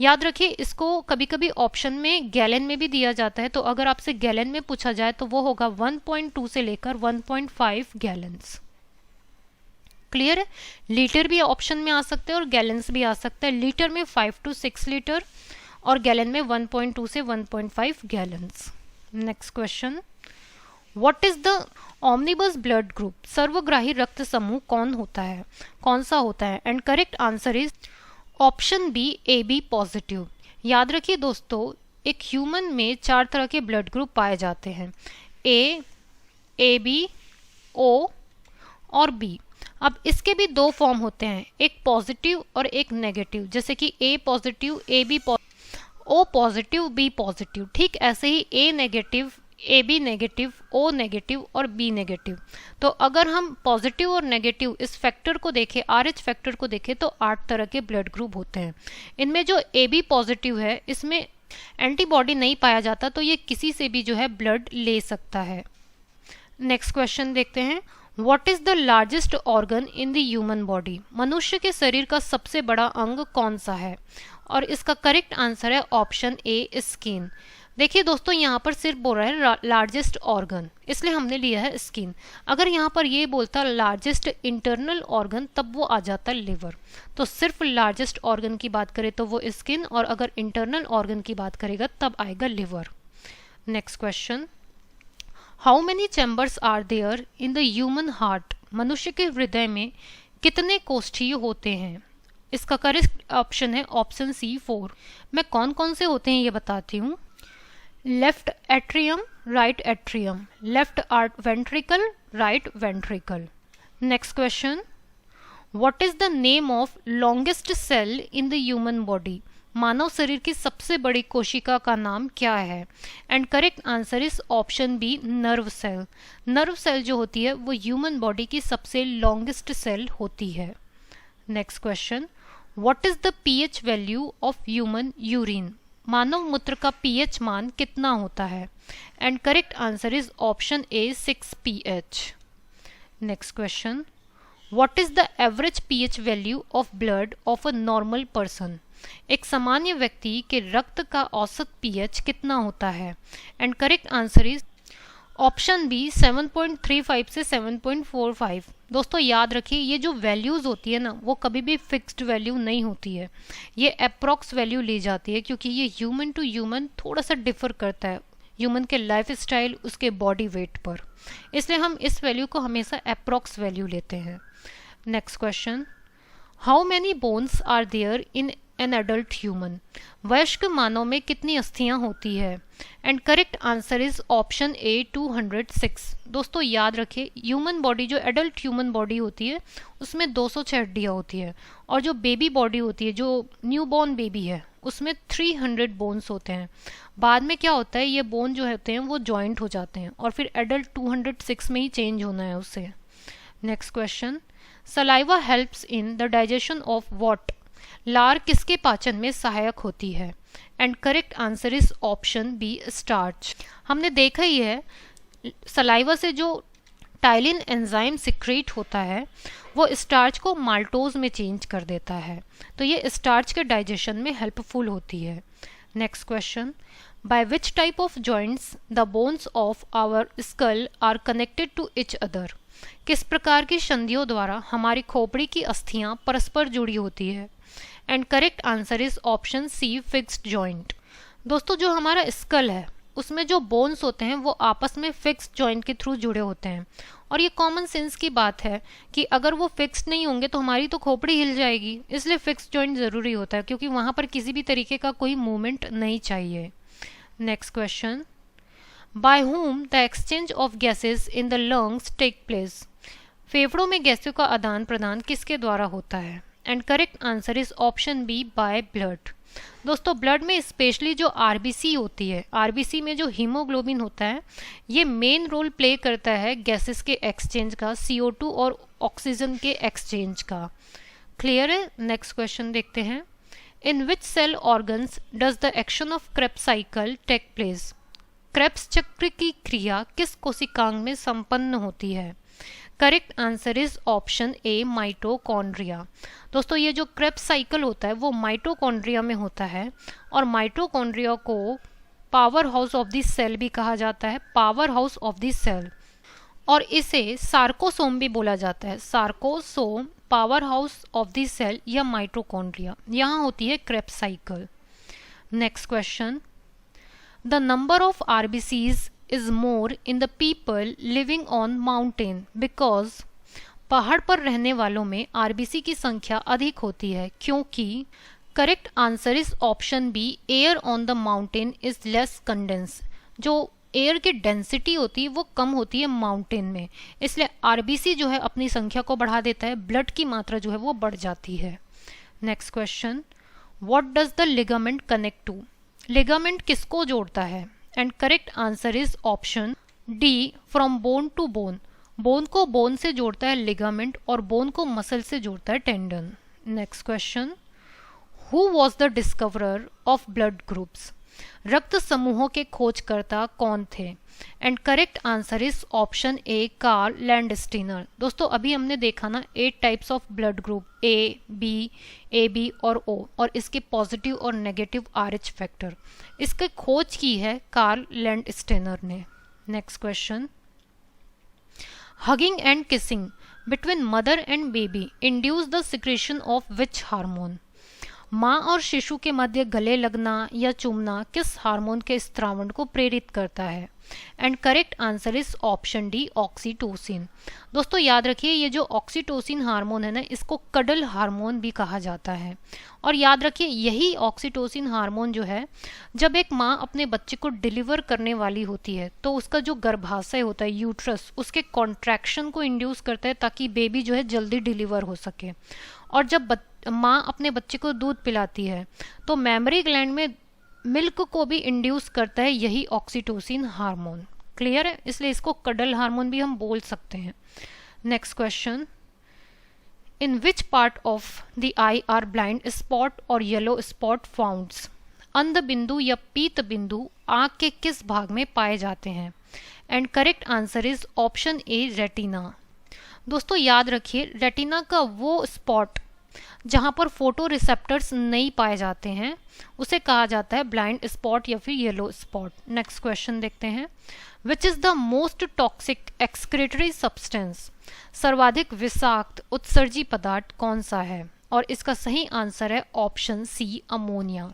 Speaker 1: याद रखिए, इसको कभी कभी ऑप्शन में गैलन में भी दिया जाता है, तो अगर आपसे गैलन में पूछा जाए तो वो होगा 1.2 से लेकर 1.5 गैलन्स। क्लियर है? लीटर भी ऑप्शन में आ सकते हैं और गैलन्स भी आ सकता है। लीटर में 5 to 6 लीटर और गैलन में 1.2 से 1.5 gallons. Next question, what is the omnibus blood group? सर्वग्राही रक्त समूह कौन सा होता है? And correct answer is option B, A B positive. याद रखिए दोस्तों, एक ह्यूमन में 4 तरह के ब्लड ग्रुप पाए जाते हैं, ए बी, ओ और बी। अब इसके भी 2 फॉर्म होते हैं, एक पॉजिटिव और एक नेगेटिव, जैसे कि A positive, A B O positive, B positive. ठीक ऐसे ही A negative, A B negative, O negative और बी नेगेटिव। तो अगर हम पॉजिटिव और नेगेटिव इस फैक्टर को देखें, RH फैक्टर को देखें, तो 8 तरह के ब्लड ग्रुप होते हैं। इनमें जो ए बी पॉजिटिव है, इसमें एंटीबॉडी नहीं पाया जाता, तो ये किसी से भी जो है ब्लड ले सकता है। नेक्स्ट क्वेश्चन देखते हैं, what is the largest organ in the human body? मनुष्य के शरीर का सबसे बड़ा अंग कौन सा है? और इसका करेक्ट आंसर है ऑप्शन ए, स्किन। देखिए दोस्तों, यहाँ पर सिर्फ बोल रहा है लार्जेस्ट ऑर्गन, इसलिए हमने लिया है स्किन। अगर यहाँ पर ये बोलता लार्जेस्ट इंटरनल ऑर्गन, तब वो आ जाता लिवर। तो सिर्फ लार्जेस्ट ऑर्गन की बात करें तो वो स्किन, और अगर इंटरनल ऑर्गन की बात करेगा तब आएगा liver. Next question, how many chambers are there in the human heart? मनुष्य के हृदय में कितने कोष्ठीय होते हैं? इसका करेक्ट ऑप्शन है ऑप्शन सी, 4। मैं कौन कौन से होते हैं ये बताती हूँ। Left atrium, right atrium, left ventricle, right ventricle. Next question, what is the name of longest cell in the human body? मानव शरीर की सबसे बड़ी कोशिका का नाम क्या है? And correct answer is option B, nerve cell. Nerve cell जो होती है वो ह्यूमन बॉडी की सबसे लॉन्गेस्ट सेल होती है। Next question, what is the pH value of human urine? मानव मूत्र का पीएच मान कितना होता है? And correct answer is option A, 6 pH। Next question, what is the average pH value of blood of a normal person? एक सामान्य व्यक्ति के रक्त का औसत पीएच कितना होता है? And correct answer is option B 7.35 से 7.45। दोस्तों याद रखिए ये जो वैल्यूज़ होती है ना वो कभी भी फिक्स्ड वैल्यू नहीं होती है, ये अप्रॉक्स वैल्यू ली जाती है क्योंकि ये ह्यूमन टू ह्यूमन थोड़ा सा डिफर करता है ह्यूमन के लाइफ स्टाइल, उसके बॉडी वेट पर, इसलिए हम इस वैल्यू को हमेशा अप्रॉक्स वैल्यू लेते हैं। Next question, how many bones are there in an adult human? वयस्क मानव में कितनी अस्थियां होती है? And correct answer is option A 206। दोस्तों याद रखिए ह्यूमन बॉडी, जो एडल्ट ह्यूमन बॉडी होती है उसमें 206 हड्डियाँ होती है, और जो बेबी बॉडी होती है, जो न्यू बॉर्न बेबी है, उसमें 300 बोन्स होते हैं। बाद में क्या होता है, ये बोन जो होते हैं वो जॉइंट हो जाते हैं और फिर एडल्ट 206 में ही चेंज होना है उससे। Next question, saliva helps in the digestion of what? लार किसके पाचन में सहायक होती है? And correct answer is option B starch. हमने देखा ही है सलाइवा से जो टाइलिन एंजाइम सिक्रेट होता है वो स्टार्च को माल्टोज में चेंज कर देता है, तो ये स्टार्च के डाइजेशन में हेल्पफुल होती है। Next question, by which type of joints the bones of our skull are connected to each other? किस प्रकार की संधियों द्वारा हमारी खोपड़ी की अस्थियां परस्पर जुड़ी होती है? And correct answer is option C fixed joint. दोस्तों जो हमारा स्कल है उसमें जो बोन्स होते हैं वो आपस में फिक्स्ड जॉइंट के थ्रू जुड़े होते हैं, और ये कॉमन सेंस की बात है कि अगर वो फिक्स्ड नहीं होंगे तो हमारी तो खोपड़ी हिल जाएगी, इसलिए फिक्स्ड जॉइंट ज़रूरी होता है क्योंकि वहाँ पर किसी भी तरीके का कोई मूवमेंट नहीं चाहिए। Next question, by whom the exchange of gases in the lungs take place? फेफड़ों में गैसों का आदान प्रदान किसके द्वारा होता है? And correct answer is option B by blood. दोस्तों ब्लड में स्पेशली जो आरबीसी होती है, आरबीसी में जो हीमोग्लोबिन होता है ये मेन रोल प्ले करता है गैसेस के एक्सचेंज का, CO2 और ऑक्सीजन के एक्सचेंज का। क्लियर है? नेक्स्ट क्वेश्चन देखते हैं, in which cell organs does the action of Krebs cycle take place? Krebs चक्र की क्रिया किस कोशिकांग में संपन्न होती है? Correct answer is option A mitochondria. दोस्तों ये जो क्रेब्स साइकिल होता है वो माइटोकॉन्ड्रिया में होता है, और माइटोकॉन्ड्रिया को power house of the cell भी कहा जाता है, power house of the cell, और इसे सार्कोसोम भी बोला जाता है। Sarcosome power house of the cell या माइटोकॉन्ड्रिया, यहाँ होती है Krebs cycle. Next question, the number of RBCs is more in the people living on mountain because पहाड़ पर रहने वालों में आरबीसी की संख्या अधिक होती है क्योंकि correct answer is option B air on the mountain is less condense. जो एयर की डेंसिटी होती है वो कम होती है माउंटेन में, इसलिए आरबीसी जो है अपनी संख्या को बढ़ा देता है, ब्लड की मात्रा जो है वो बढ़ जाती है। Next question, what does the ligament connect to? Ligament किसको जोड़ता है? And correct answer is option D from bone to bone. Bone को बोन से जोड़ता है लिगामेंट और बोन को मसल से जोड़ता है tendon. Next question, who was the discoverer of blood groups? रक्त समूहों के खोजकर्ता कौन थे? And correct answer is option A Karl Landsteiner. दोस्तों अभी हमने देखा ना 8 types of blood group, A B और ओ, और इसके पॉजिटिव और नेगेटिव RH फैक्टर, इसकी खोज की है कार्ल लैंडस्टीनर ने। Next question, hugging and kissing between mother and baby induce the secretion of which hormone? माँ और शिशु के मध्य गले लगना या चूमना किस हार्मोन के स्त्रावण को प्रेरित करता है? And correct answer is option D oxytocin. दोस्तों याद रखिए ये जो ऑक्सीटोसिन हार्मोन है ना इसको कडल हार्मोन भी कहा जाता है, और याद रखिए यही ऑक्सीटोसिन हार्मोन जो है जब एक माँ अपने बच्चे को डिलीवर करने वाली होती है तो उसका जो गर्भाशय होता है यूट्रस, उसके कॉन्ट्रैक्शन को इंड्यूस करता है ताकि बेबी जो है जल्दी डिलीवर हो सके। और जब माँ अपने बच्चे को दूध पिलाती है तो मेमोरी ग्लैंड में मिल्क को भी इंड्यूस करता है यही ऑक्सीटोसिन हार्मोन। क्लियर है? इसलिए इसको कडल हार्मोन भी हम बोल सकते हैं। Next question, in which part of the I R blind spot और येलो स्पॉट फाउंड्स? अंध बिंदु या पीत बिंदु आंख के किस भाग में पाए जाते हैं? And correct answer is option A retina. दोस्तों याद रखिए रेटिना का वो स्पॉट जहां पर फोटो रिसेप्टर्स नहीं पाए जाते हैं उसे कहा जाता है ब्लाइंड स्पॉट या फिर येलो स्पॉट। नेक्स्ट क्वेश्चन देखते हैं, विच is the most toxic excretory substance? सर्वाधिक विषाक्त उत्सर्जी पदार्थ कौन सा है? और इसका सही आंसर है ऑप्शन सी, अमोनिया।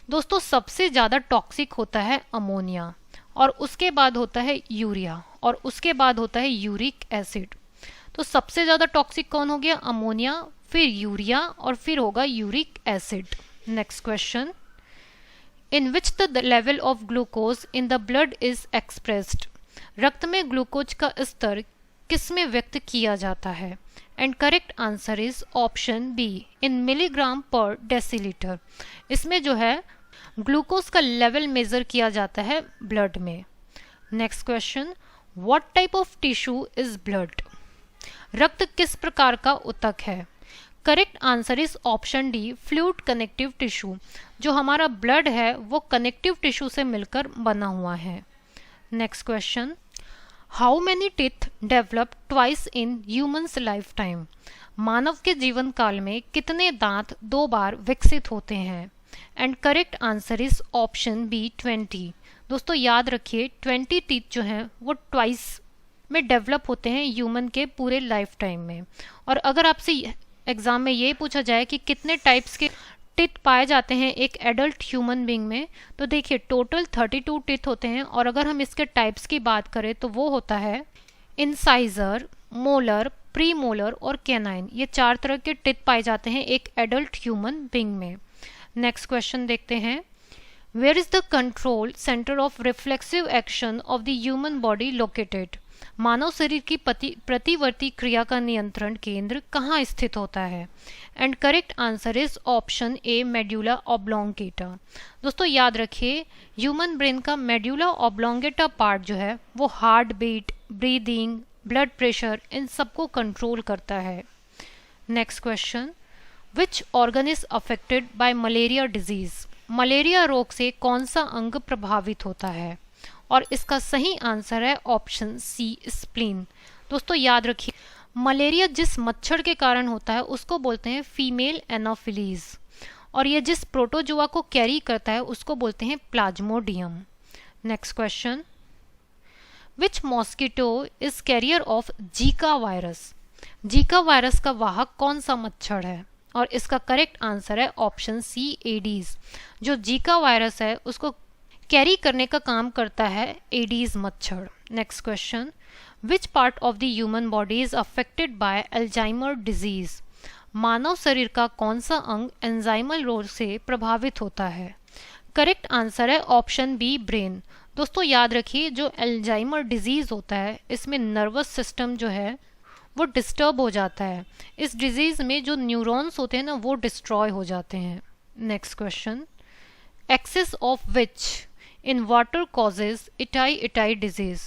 Speaker 1: दोस्तों सबसे ज़्यादा टॉक्सिक होता है अमोनिया, और उसके बाद होता है यूरिया, और उसके बाद होता है यूरिक एसिड। तो सबसे ज़्यादा टॉक्सिक कौन हो गया? अमोनिया, फिर यूरिया, और फिर होगा uric acid. Next question, in which the level of glucose in the blood is expressed? रक्त में ग्लूकोज का स्तर किस में व्यक्त किया जाता है? And correct answer is option B, in milligram per decilitre. इसमें जो है ग्लूकोज का लेवल मेजर किया जाता है ब्लड में। Next question, what type of tissue is blood? रक्त किस प्रकार का ऊतक है? Correct answer is option D, fluid connective tissue. जो हमारा ब्लड है वो कनेक्टिव टिश्यू से मिलकर बना हुआ है। Next question, how many teeth develop twice in humans lifetime? मानव के जीवन काल में कितने दांत 2 बार विकसित होते हैं? And correct answer is option B, 20। दोस्तों याद रखिए 20 टीथ जो हैं वो ट्वाइस में डेवलप होते हैं ह्यूमन के पूरे लाइफ टाइम में। और अगर आपसे एग्जाम में ये पूछा जाए कि कितने टाइप्स के टीथ पाए जाते हैं एक एडल्ट ह्यूमन बीइंग में, तो देखिए टोटल 32 टीथ होते हैं। और अगर हम इसके टाइप्स की बात करें तो वो होता है इंसाइजर, मोलर, प्री मोलर और कैनाइन। ये 4 तरह के टीथ पाए जाते हैं एक एडल्ट ह्यूमन बीइंग में। नेक्स्ट क्वेश्चन देखते हैं, where is the control centre of reflexive action of the human body located? मानव शरीर की प्रतिवर्ती क्रिया का नियंत्रण केंद्र कहाँ स्थित होता है? And correct answer is option A, medulla oblongata. दोस्तों याद रखिए ह्यूमन ब्रेन का मेड्यूला ऑब्लोंगेटा पार्ट जो है वो heartbeat, breathing, blood pressure, इन सबको कंट्रोल करता है। Next question, which organ is affected by malaria disease? Malaria रोग से कौन सा अंग प्रभावित होता है? और इसका सही आंसर है ऑप्शन सी, स्प्लीन। दोस्तों याद रखिए मलेरिया जिस मच्छर के कारण होता है उसको बोलते हैं फीमेल एनोफिलीज, और ये जिस प्रोटोजोआ को कैरी करता है उसको बोलते हैं Plasmodium. Next question, which mosquito is carrier of Zika virus? Zika virus का वाहक कौन सा मच्छर है? और इसका करेक्ट आंसर है ऑप्शन सी, एडीज। जो जीका वायरस है उसको कैरी करने का काम करता है एडीज मच्छर। Next question, which part of the human body is affected by Alzheimer disease? मानव शरीर का कौन सा अंग एल्जाइमर रोग से प्रभावित होता है? करेक्ट आंसर है ऑप्शन बी, ब्रेन। दोस्तों याद रखिए जो अल्जाइमर डिजीज होता है इसमें नर्वस सिस्टम जो है वो डिस्टर्ब हो जाता है। इस डिजीज में जो न्यूरॉन्स होते हैं ना वो डिस्ट्रॉय हो जाते हैं। Next question, excess of which in water causes itai disease?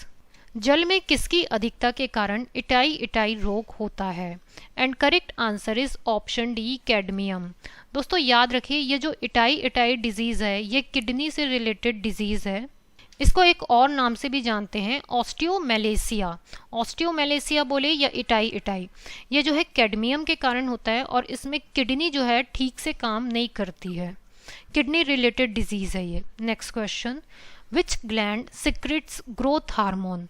Speaker 1: जल में किसकी अधिकता के कारण इटाई रोग होता है? And correct answer is option D, cadmium. दोस्तों याद रखिए ये जो इटाई डिजीज है ये किडनी से रिलेटेड डिजीज है। इसको एक और नाम से भी जानते हैं, ऑस्टियोमेलेसिया। ऑस्टियोमेलेसिया बोले या इटाई, ये जो है कैडमियम के कारण होता है और इसमें किडनी जो है ठीक से काम नहीं करती है। किडनी रिलेटेड डिजीज है ये। Next question, which gland secretes growth hormone?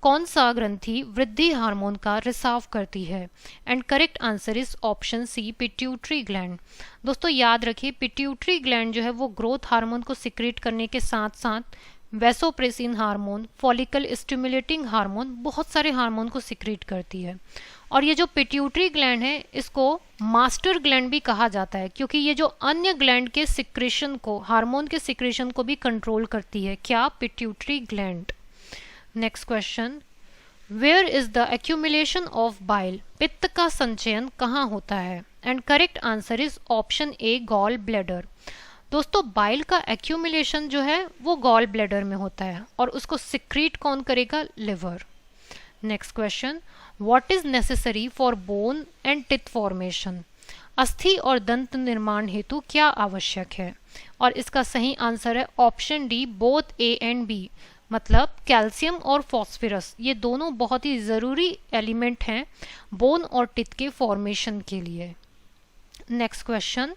Speaker 1: कौन सा ग्रंथि वृद्धि हार्मोन का रिसाव करती है? And correct answer is option C, pituitary gland. दोस्तों याद रखिए पिट्यूटरी ग्लैंड जो है वो ग्रोथ हार्मोन को सिक्रेट करने के साथ साथ vasopressin hormone, follicle stimulating hormone, बहुत सारे हार्मोन को सिक्रेट करती है। और ये जो पिट्यूटरी ग्लैंड है इसको मास्टर ग्लैंड भी कहा जाता है क्योंकि ये जो अन्य ग्लैंड के सिक्रेशन को, हार्मोन के सिक्रेशन को भी कंट्रोल करती है। क्या? Pituitary gland. Next question, where is the accumulation of bile? पित्त का संचयन कहाँ होता है? And correct answer is option A, gall bladder. दोस्तों बाइल का एक्यूमुलेशन जो है वो गॉल ब्लैडर में होता है और उसको सिक्रीट कौन करेगा? Liver. Next question, what is necessary for bone and teeth formation? अस्थि और दंत निर्माण हेतु क्या आवश्यक है? और इसका सही आंसर है option D, both A and B. मतलब कैल्शियम और फॉस्फोरस ये दोनों बहुत ही ज़रूरी एलिमेंट हैं बोन और टिथ के फॉर्मेशन के लिए। Next question,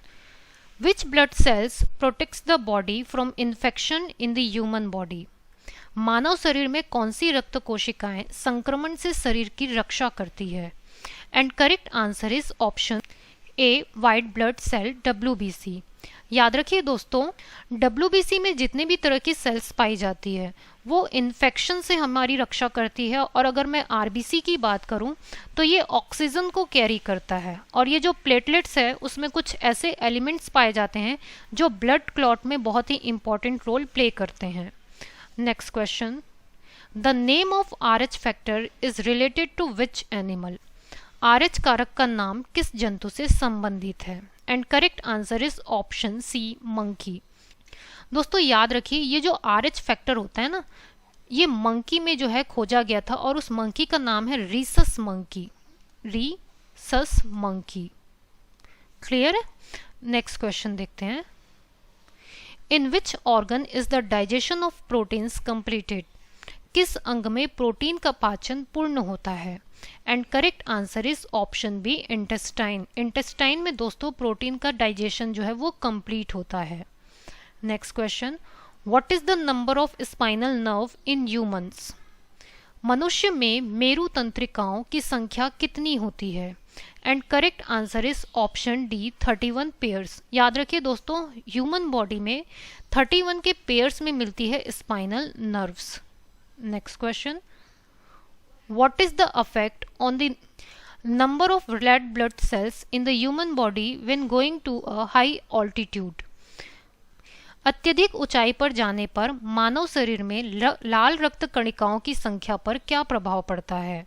Speaker 1: which blood cells protects the body from infection in the human body? मानव शरीर में कौन सी रक्त कोशिकाएं संक्रमण से शरीर की रक्षा करती है? And correct answer is option A, white blood cell WBC। याद रखिए दोस्तों, WBC में जितने भी तरह की सेल्स पाई जाती है वो इन्फेक्शन से हमारी रक्षा करती है, और अगर मैं RBC की बात करूं तो ये ऑक्सीजन को कैरी करता है, और ये जो प्लेटलेट्स है उसमें कुछ ऐसे एलिमेंट्स पाए जाते हैं जो ब्लड क्लॉट में बहुत ही इंपॉर्टेंट रोल प्ले करते हैं। Next question, the name of RH factor is related to which animal? RH कारक का नाम किस जंतु से संबंधित है? And correct answer is option C, monkey. दोस्तों याद रखिए, ये जो RH फैक्टर होता है ना, ये मंकी में जो है खोजा गया था, और उस मंकी का नाम है rhesus monkey. Rhesus monkey. Clear है? नेक्स्ट क्वेश्चन देखते हैं। In which organ is the digestion of proteins completed? किस अंग में प्रोटीन का पाचन पूर्ण होता है? And correct answer is option B, intestine. Intestine में दोस्तों प्रोटीन का डाइजेशन जो है वो कंप्लीट होता है। Next question, what is the number of spinal nerve in humans? मनुष्य में मेरु तंत्रिकाओं की संख्या कितनी होती है? And correct answer is option D, 31 pairs. याद रखिए दोस्तों, ह्यूमन बॉडी में 31 के पेयर्स में मिलती है spinal nerves. Next question, what is the effect on the number of red blood cells in the human body when going to a high altitude? अत्यधिक ऊंचाई पर जाने पर मानव शरीर में लाल रक्त कणिकाओं की संख्या पर क्या प्रभाव पड़ता है?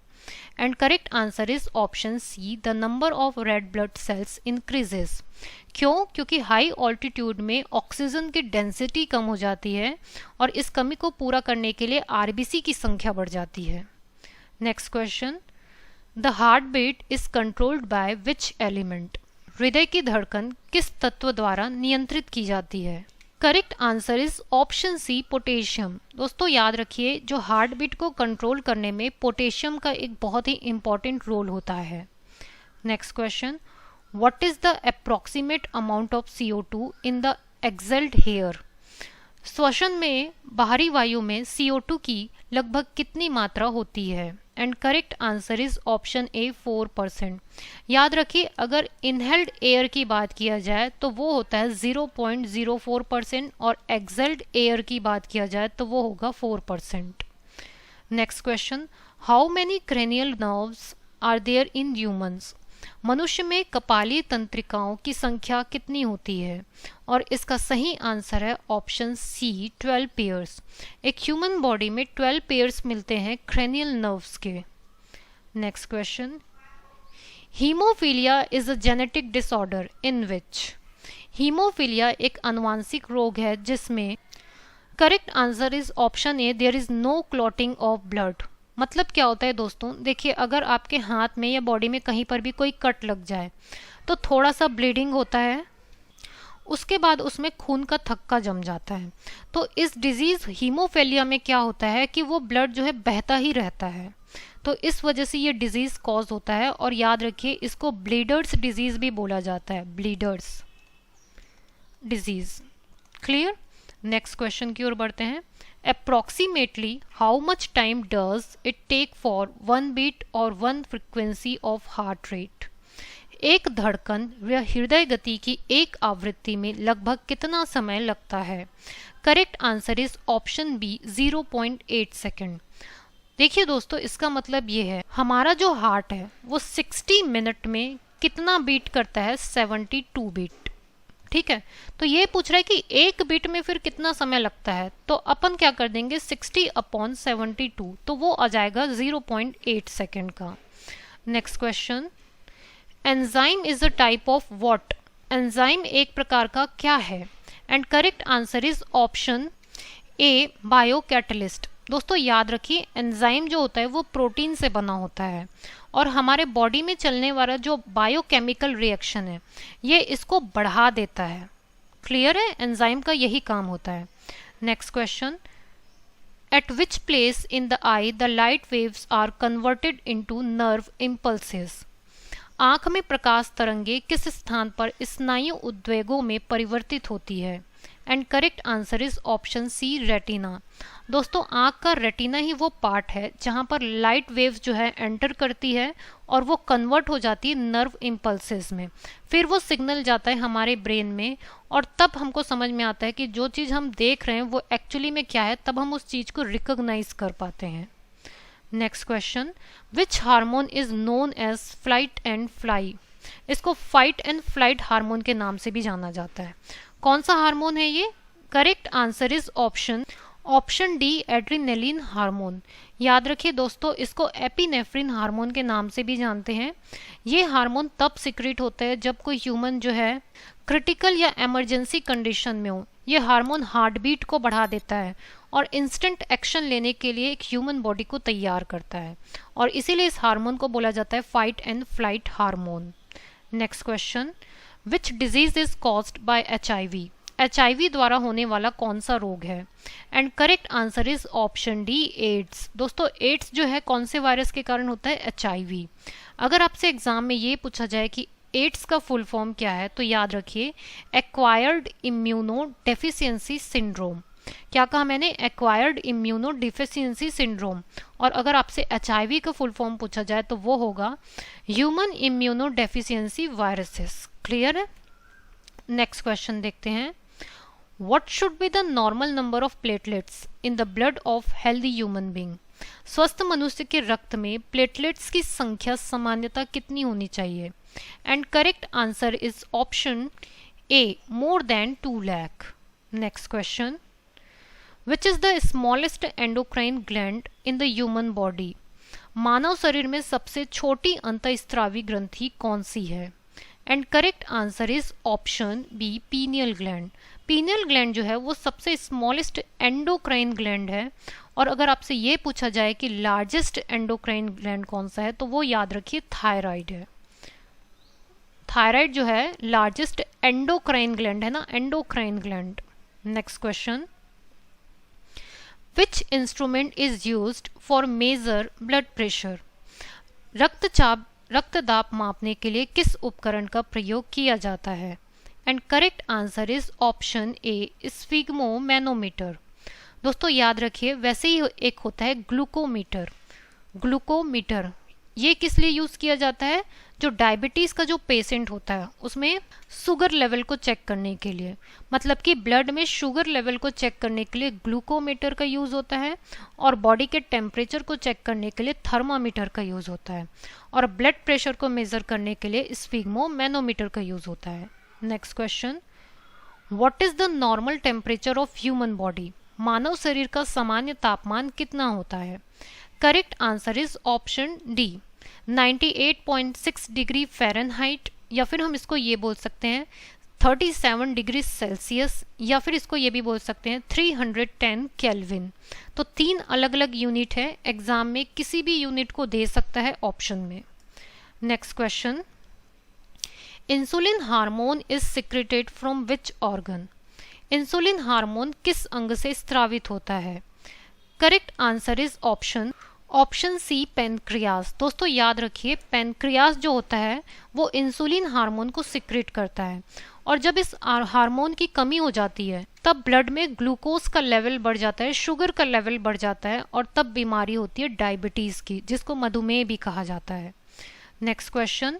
Speaker 1: And correct answer is option C, the number of red blood cells increases. क्यों? क्योंकि हाई ऑल्टीट्यूड में ऑक्सीजन की डेंसिटी कम हो जाती है, और इस कमी को पूरा करने के लिए RBC की संख्या बढ़ जाती है। Next question, the heartbeat is controlled by which element? हृदय की धड़कन किस तत्व द्वारा नियंत्रित की जाती है? Correct answer is option C, potassium. दोस्तों याद रखिए, जो हार्ट बीट को कंट्रोल करने में पोटेशियम का एक बहुत ही इंपॉर्टेंट रोल होता है। Next question, what is the approximate amount of CO2 in the exhaled air? श्वसन में बाहरी वायु में CO2 की लगभग कितनी मात्रा होती है? And correct answer is option ए, 4%। याद रखिए, अगर इनहेल्ड एयर की बात किया जाए तो वो होता है 0.04%, और एक्सहेल्ड एयर की बात किया जाए तो वो होगा 4%। Next question, how many cranial nerves are there in humans? मनुष्य में कपालीय तंत्रिकाओं की संख्या कितनी होती है? और इसका सही आंसर है ऑप्शन सी, 12 पेयर्स। एक ह्यूमन बॉडी में 12 पेयर्स मिलते हैं क्रेनियल नर्व्स के। Next question, haemophilia is a genetic disorder in which? Haemophilia एक आनुवांशिक रोग है जिसमें correct answer is option A, there is no clotting of blood. मतलब क्या होता है दोस्तों, देखिए, अगर आपके हाथ में या बॉडी में कहीं पर भी कोई कट लग जाए तो थोड़ा सा ब्लीडिंग होता है, उसके बाद उसमें खून का थक्का जम जाता है। तो इस डिजीज हीमोफीलिया में क्या होता है कि वो ब्लड जो है बहता ही रहता है, तो इस वजह से ये डिजीज कॉज होता है। और याद रखिए, इसको ब्लीडर्स डिजीज भी बोला जाता है, bleeders disease. Clear? Next question की ओर बढ़ते हैं। Approximately how much time does it take for one beat or one frequency of heart rate? एक धड़कन या हृदय गति की एक आवृत्ति में लगभग कितना समय लगता है? Correct answer is option B, 0.8 second. देखिए दोस्तों, इसका मतलब ये है, हमारा जो हार्ट है वो 60 मिनट में कितना बीट करता है? 72 बीट। ठीक है, तो ये पूछ रहा है कि एक बीट में फिर कितना समय लगता है, तो अपन क्या कर देंगे, 60/72, तो वो आ जाएगा 0.8 सेकेंड का। Next question, enzyme is a type of what? Enzyme एक प्रकार का क्या है? And correct answer is option A, biocatalyst. दोस्तों याद रखिए, एंजाइम जो होता है वो प्रोटीन से बना होता है, और हमारे बॉडी में चलने वाला जो बायोकेमिकल रिएक्शन है ये इसको बढ़ा देता है। क्लियर है? एंजाइम का यही काम होता है। Next question, at which place in the eye the light waves are converted into nerve impulses? आंख में प्रकाश तरंगे किस स्थान पर स्नायु उद्वेगों में परिवर्तित होती है? And correct answer is option C, retina. दोस्तों आंख का रेटिना ही वो पार्ट है जहां पर लाइट वेव्स जो है एंटर करती है और वो कन्वर्ट हो जाती है नर्व इम्पल्सेस में, फिर वो सिग्नल जाता है हमारे ब्रेन में और तब हमको समझ में आता है कि जो चीज़ हम देख रहे हैं वो एक्चुअली में क्या है, तब हम उस चीज़ को रिकॉग्नाइज कर पाते हैं। Next question, which hormone is known as flight and fly? इसको फाइट एंड फ्लाइट हार्मोन के नाम से भी जाना जाता है। कौन सा हार्मोन है ये? Correct answer is option D, adrenaline hormone. याद रखिए दोस्तों, इसको एपिनेफ्रिन हार्मोन के नाम से भी जानते हैं। ये हार्मोन तब सिक्रेट होता है जब कोई ह्यूमन जो है क्रिटिकल या इमरजेंसी कंडीशन में हो। ये हार्मोन हार्ट बीट को बढ़ा देता है और इंस्टेंट एक्शन लेने के लिए एक ह्यूमन बॉडी को तैयार करता है और इसीलिए इस हार्मोन को बोला जाता है fight and flight hormone. Next question, which disease is caused by HIV? HIV द्वारा होने वाला कौन सा रोग है? And correct answer is option D, AIDS. दोस्तों एड्स जो है कौन से वायरस के कारण होता है? HIV। अगर आपसे एग्जाम में ये पूछा जाए कि एड्स का फुल फॉर्म क्या है तो याद रखिए एक्वायर्ड इम्यूनो डेफिशिएंसी सिंड्रोम। क्या कहा मैंने? Acquired immuno deficiency syndrome. और अगर आपसे HIV का फुल फॉर्म पूछा जाए तो वो होगा human immuno deficiency viruses. Clear है? नेक्स्ट क्वेश्चन देखते हैं, What should be the normal number of platelets in the blood of healthy human being? स्वस्थ मनुष्य के रक्त में प्लेटलेट्स की संख्या सामान्यतः कितनी होनी चाहिए? And correct answer is option A, more than 2 lakh. Next question, which is the smallest endocrine gland in the human body? मानव शरीर में सबसे छोटी अंतःस्रावी ग्रंथि कौन सी है? And correct answer is option B, pineal gland. Pineal gland जो है वो सबसे स्मॉलेस्ट एंडोक्राइन ग्लैंड है और अगर आपसे ये पूछा जाए कि लार्जेस्ट एंडोक्राइन ग्लैंड कौन सा है तो वो याद रखिए थायराइड है। थायराइड जो है लार्जेस्ट एंडोक्राइन ग्लैंड है ना, endocrine gland. Next question, which instrument is used for measure blood pressure? रक्तदाब मापने के लिए किस उपकरण का प्रयोग किया जाता है? And correct answer is option A, sphygmomanometer. दोस्तों याद रखिए वैसे ही एक होता है ग्लूकोमीटर। ग्लूकोमीटर ये किस लिए यूज किया जाता है? जो डायबिटीज का जो पेशेंट होता है उसमें शुगर लेवल को चेक करने के लिए, मतलब कि ब्लड में शुगर लेवल को चेक करने के लिए ग्लूकोमीटर का यूज होता है और बॉडी के टेम्परेचर को चेक करने के लिए थर्मामीटर का यूज होता है और ब्लड प्रेशर को मेजर करने के लिए स्फिग्मोमैनोमीटर का यूज होता है। Next question, what is the normal temperature of human body? मानव शरीर का सामान्य तापमान कितना होता है? Correct answer is option D, 98.6 degree Fahrenheit, या फिर हम इसको ये बोल सकते हैं 37 डिग्री सेल्सियस, या फिर इसको ये भी बोल सकते हैं 310 केल्विन। तो 3 अलग अलग यूनिट है, एग्जाम में किसी भी यूनिट को दे सकता है ऑप्शन में। Next question, insulin hormone is secreted from which organ? Insulin hormone किस अंग से स्रावित होता है? Correct answer is option C, pancreas. दोस्तों याद रखिए पेनक्रियास जो होता है वो इंसुलिन हार्मोन को सिक्रेट करता है और जब इस हार्मोन की कमी हो जाती है तब ब्लड में ग्लूकोज का लेवल बढ़ जाता है, शुगर का लेवल बढ़ जाता है और तब बीमारी होती है डायबिटीज की, जिसको मधुमेह भी कहा जाता है। Next question,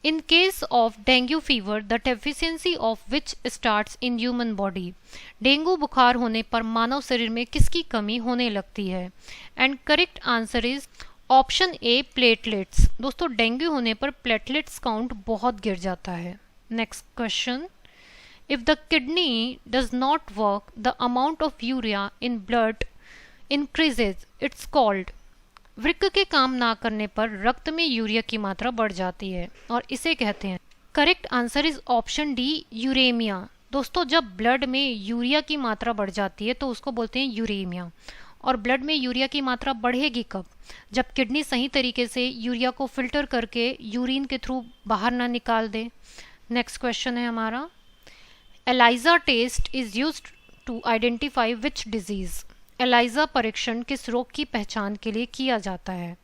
Speaker 1: In case of dengue fever, the deficiency of which starts in human body? Dengue बुखार होने पर मानव शरीर में किसकी कमी होने लगती है? And correct answer is option A, platelets. दोस्तों डेंगू होने पर प्लेटलेट्स काउंट बहुत गिर जाता है। Next question, if the kidney does not work the amount of urea in blood increases, it's called. वृक्क के काम ना करने पर रक्त में यूरिया की मात्रा बढ़ जाती है और इसे कहते हैं। Correct answer is option D, uraemia. दोस्तों जब ब्लड में यूरिया की मात्रा बढ़ जाती है तो उसको बोलते हैं यूरेमिया। और ब्लड में यूरिया की मात्रा बढ़ेगी कब? जब किडनी सही तरीके से यूरिया को फिल्टर करके यूरिन के थ्रू बाहर ना निकाल दे। नेक्स्ट क्वेश्चन है हमारा, ELISA test is used to identify which disease? ELISA परीक्षण किस रोग की पहचान के लिए किया जाता है?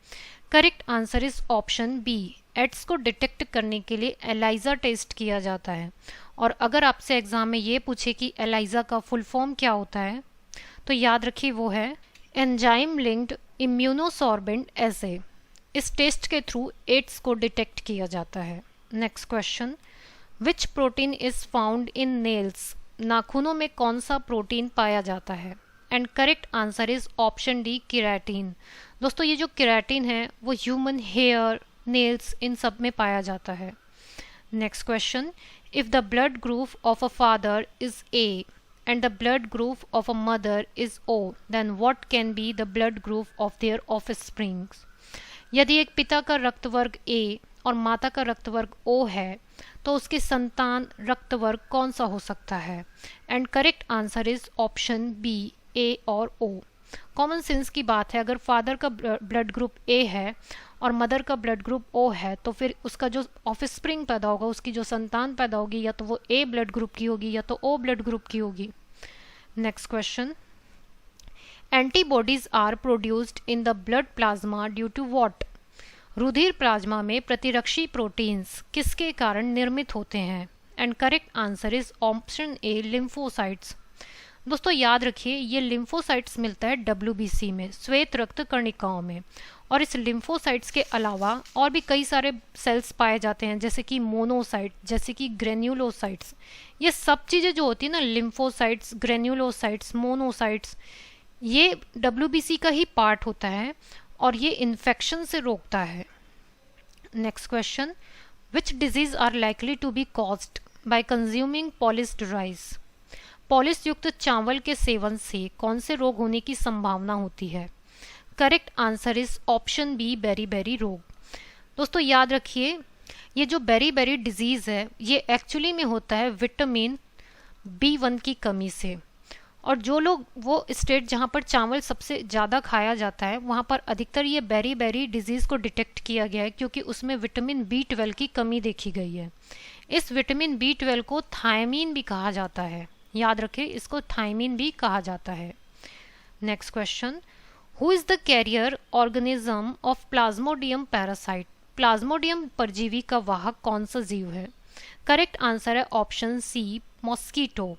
Speaker 1: Correct answer is option B, AIDS को डिटेक्ट करने के लिए एलाइजा टेस्ट किया जाता है। और अगर आपसे एग्जाम में ये पूछे कि एलाइजा का फुल फॉर्म क्या होता है तो याद रखिए वो है एंजाइम लिंक्ड इम्यूनोसॉर्बेंट एसे। इस टेस्ट के थ्रू एड्स को डिटेक्ट किया जाता है। Next question, which protein is found in nails? नाखूनों में कौन सा प्रोटीन पाया जाता है? And correct answer is option D, keratin. दोस्तों ये जो केराटिन है वो ह्यूमन हेयर, नेल्स इन सब में पाया जाता है। Next question, if the blood group of a father is a and the blood group of a mother is O, then what can be the blood group of their offsprings? यदि एक पिता का रक्त वर्ग A और माता का रक्त वर्ग O है तो उसके संतान रक्त वर्ग कौन सा हो सकता है? And correct answer is option B, A और O। कॉमन सेंस की बात है, अगर फादर का ब्लड ग्रुप A है और मदर का ब्लड ग्रुप O है तो फिर उसका जो ऑफस्प्रिंग पैदा होगा, उसकी जो संतान पैदा होगी, या तो वो A ब्लड ग्रुप की होगी या तो O ब्लड ग्रुप की होगी। Next question, antibodies are produced in the blood plasma due to what? रुधिर प्लाज्मा में प्रतिरक्षी प्रोटीन्स किसके कारण निर्मित होते हैं? And correct answer is option A, lymphocytes. दोस्तों याद रखिए ये लिम्फोसाइट्स मिलता है WBC में, श्वेत रक्त कणिकाओं में। और इस लिम्फोसाइट्स के अलावा और भी कई सारे सेल्स पाए जाते हैं जैसे कि मोनोसाइट, जैसे कि ग्रेन्युलोसाइट्स। ये सब चीज़ें जो होती है ना, लिम्फोसाइट्स, ग्रेन्युलोसाइट्स, मोनोसाइट्स, ये WBC का ही पार्ट होता है और ये इन्फेक्शन से रोकता है। Next question, which disease are likely to be caused by consuming polished rice? Polish युक्त चावल के सेवन से कौन से रोग होने की संभावना होती है? Correct answer is option B, beri रोग। दोस्तों याद रखिए ये जो बेरी डिजीज है ये एक्चुअली में होता है विटामिन B1 की कमी से। और जो लोग, वो स्टेट जहाँ पर चावल सबसे ज़्यादा खाया जाता है वहाँ पर अधिकतर ये बेरी डिजीज़ को डिटेक्ट किया गया है क्योंकि उसमें विटामिन B12 की कमी देखी गई है। इस विटामिन B12 को थायमीन भी कहा जाता है, याद रखें इसको थायमीन भी कहा जाता है। Next question, who is the carrier organism of plasmodium parasite? Plasmodium परजीवी का वाहक कौन सा जीव है? करेक्ट आंसर है ऑप्शन सी, मॉस्किटो।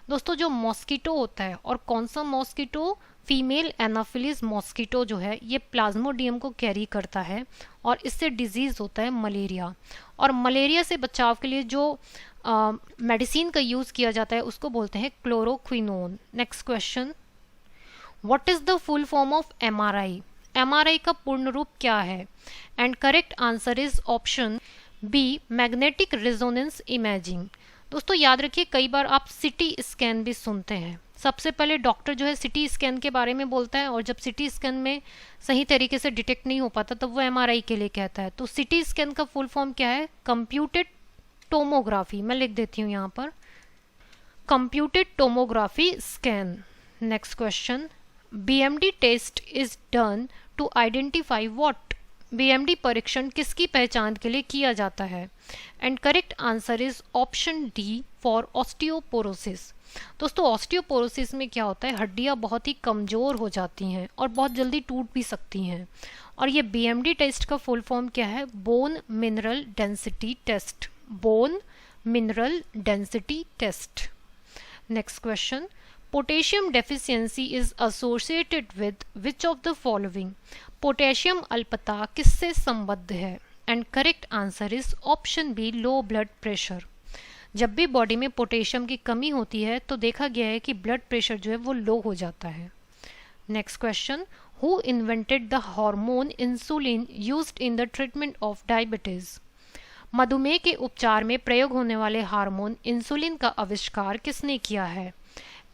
Speaker 1: दोस्तों जो मॉस्किटो होता है, और कौन सा मॉस्किटो? फीमेल एनाफिलिस मॉस्किटो जो है ये प्लाज्मोडियम को कैरी करता है और इससे डिजीज होता है मलेरिया। और मलेरिया से बचाव के लिए जो मेडिसिन का यूज किया जाता है उसको बोलते हैं chloroquinone. Next question, what is the full form of MRI? MRI का पूर्ण रूप क्या है? And correct answer is option B, magnetic resonance imaging. दोस्तों याद रखिए कई बार आप सिटी स्कैन भी सुनते हैं। सबसे पहले डॉक्टर जो है सिटी स्कैन के बारे में बोलता है और जब सिटी स्कैन में सही तरीके से डिटेक्ट नहीं हो पाता तब वो MRI के लिए कहता है। तो सिटी स्कैन का फुल फॉर्म क्या है? Computed tomography. मैं लिख देती हूँ यहाँ पर, computed tomography scan. Next question, BMD test is done to identify what? BMD परीक्षण किसकी पहचान के लिए किया जाता है? And correct answer is option D, for osteoporosis. दोस्तों ऑस्टियोपोरोसिस में क्या होता है, हड्डियां बहुत ही कमज़ोर हो जाती हैं और बहुत जल्दी टूट भी सकती हैं। और ये BMD टेस्ट का फुल फॉर्म क्या है? Bone mineral density test. Bone mineral density test. Next question, potassium deficiency is associated with which of the following? Potassium अल्पता किससे संबद्ध है? And correct answer is option B, low blood pressure. जब भी बॉडी में पोटेशियम की कमी होती है तो देखा गया है कि ब्लड प्रेशर जो है वो लो हो जाता है। Next question, who invented the hormone insulin used in the treatment of diabetes? मधुमेह के उपचार में प्रयोग होने वाले हार्मोन इंसुलिन का आविष्कार किसने किया है?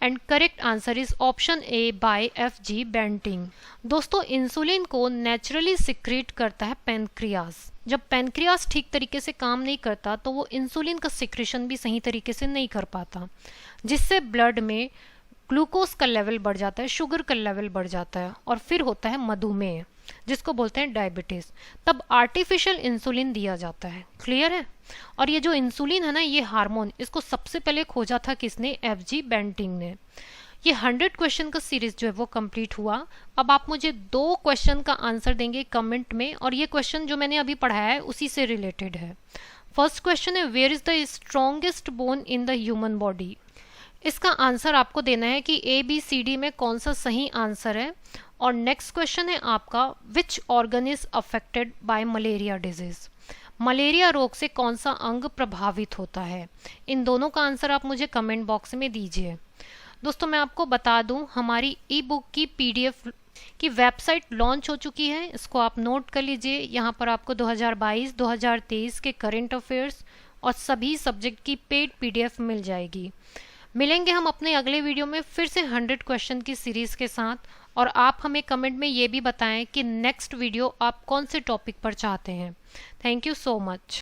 Speaker 1: And correct answer is option A, by FG Banting. दोस्तों इंसुलिन को नेचुरली सिक्रेट करता है पेनक्रियास। जब पेनक्रियास ठीक तरीके से काम नहीं करता तो वो इंसुलिन का सिक्रेशन भी सही तरीके से नहीं कर पाता, जिससे ब्लड में ग्लूकोज का लेवल बढ़ जाता है, शुगर का लेवल बढ़ जाता है और फिर होता है मधुमेह, जिसको बोलते हैं डायबिटीज। तब आर्टिफिशियल इंसुलिन दिया जाता है। क्लियर है? और ये जो इंसुलिन है ना, ये हार्मोन, इसको सबसे पहले खोजा था किसने? FG बेंटिंग ने। ये 100 क्वेश्चन का सीरीज जो है वो कंप्लीट हुआ। अब आप मुझे 2 क्वेश्चन का आंसर देंगे कमेंट में, और ये क्वेश्चन जो मैंने अभी पढ़ाया है उसी से रिलेटेड है। फर्स्ट क्वेश्चन है, where is the strongest bone in the human body. इसका आंसर आपको देना है कि ABCD में कौन सा सही आंसर है। और नेक्स्ट क्वेश्चन है आपका, विच organ is affected by malaria disease. Malaria रोग से कौन सा अंग प्रभावित होता है। इन दोनों का आंसर आप मुझे कमेंट बॉक्स में दीजिए। दोस्तों मैं आपको बता दूं, हमारी ई बुक की PDF की वेबसाइट लॉन्च हो चुकी है, इसको आप नोट कर लीजिए। यहाँ पर आपको 2022-2023 के करंट अफेयर्स और सभी सब्जेक्ट की पेड PDF मिल जाएगी। मिलेंगे हम अपने अगले वीडियो में फिर से 100 क्वेश्चन की सीरीज के साथ, और आप हमें कमेंट में ये भी बताएं कि नेक्स्ट वीडियो आप कौन से टॉपिक पर चाहते हैं। Thank you so much.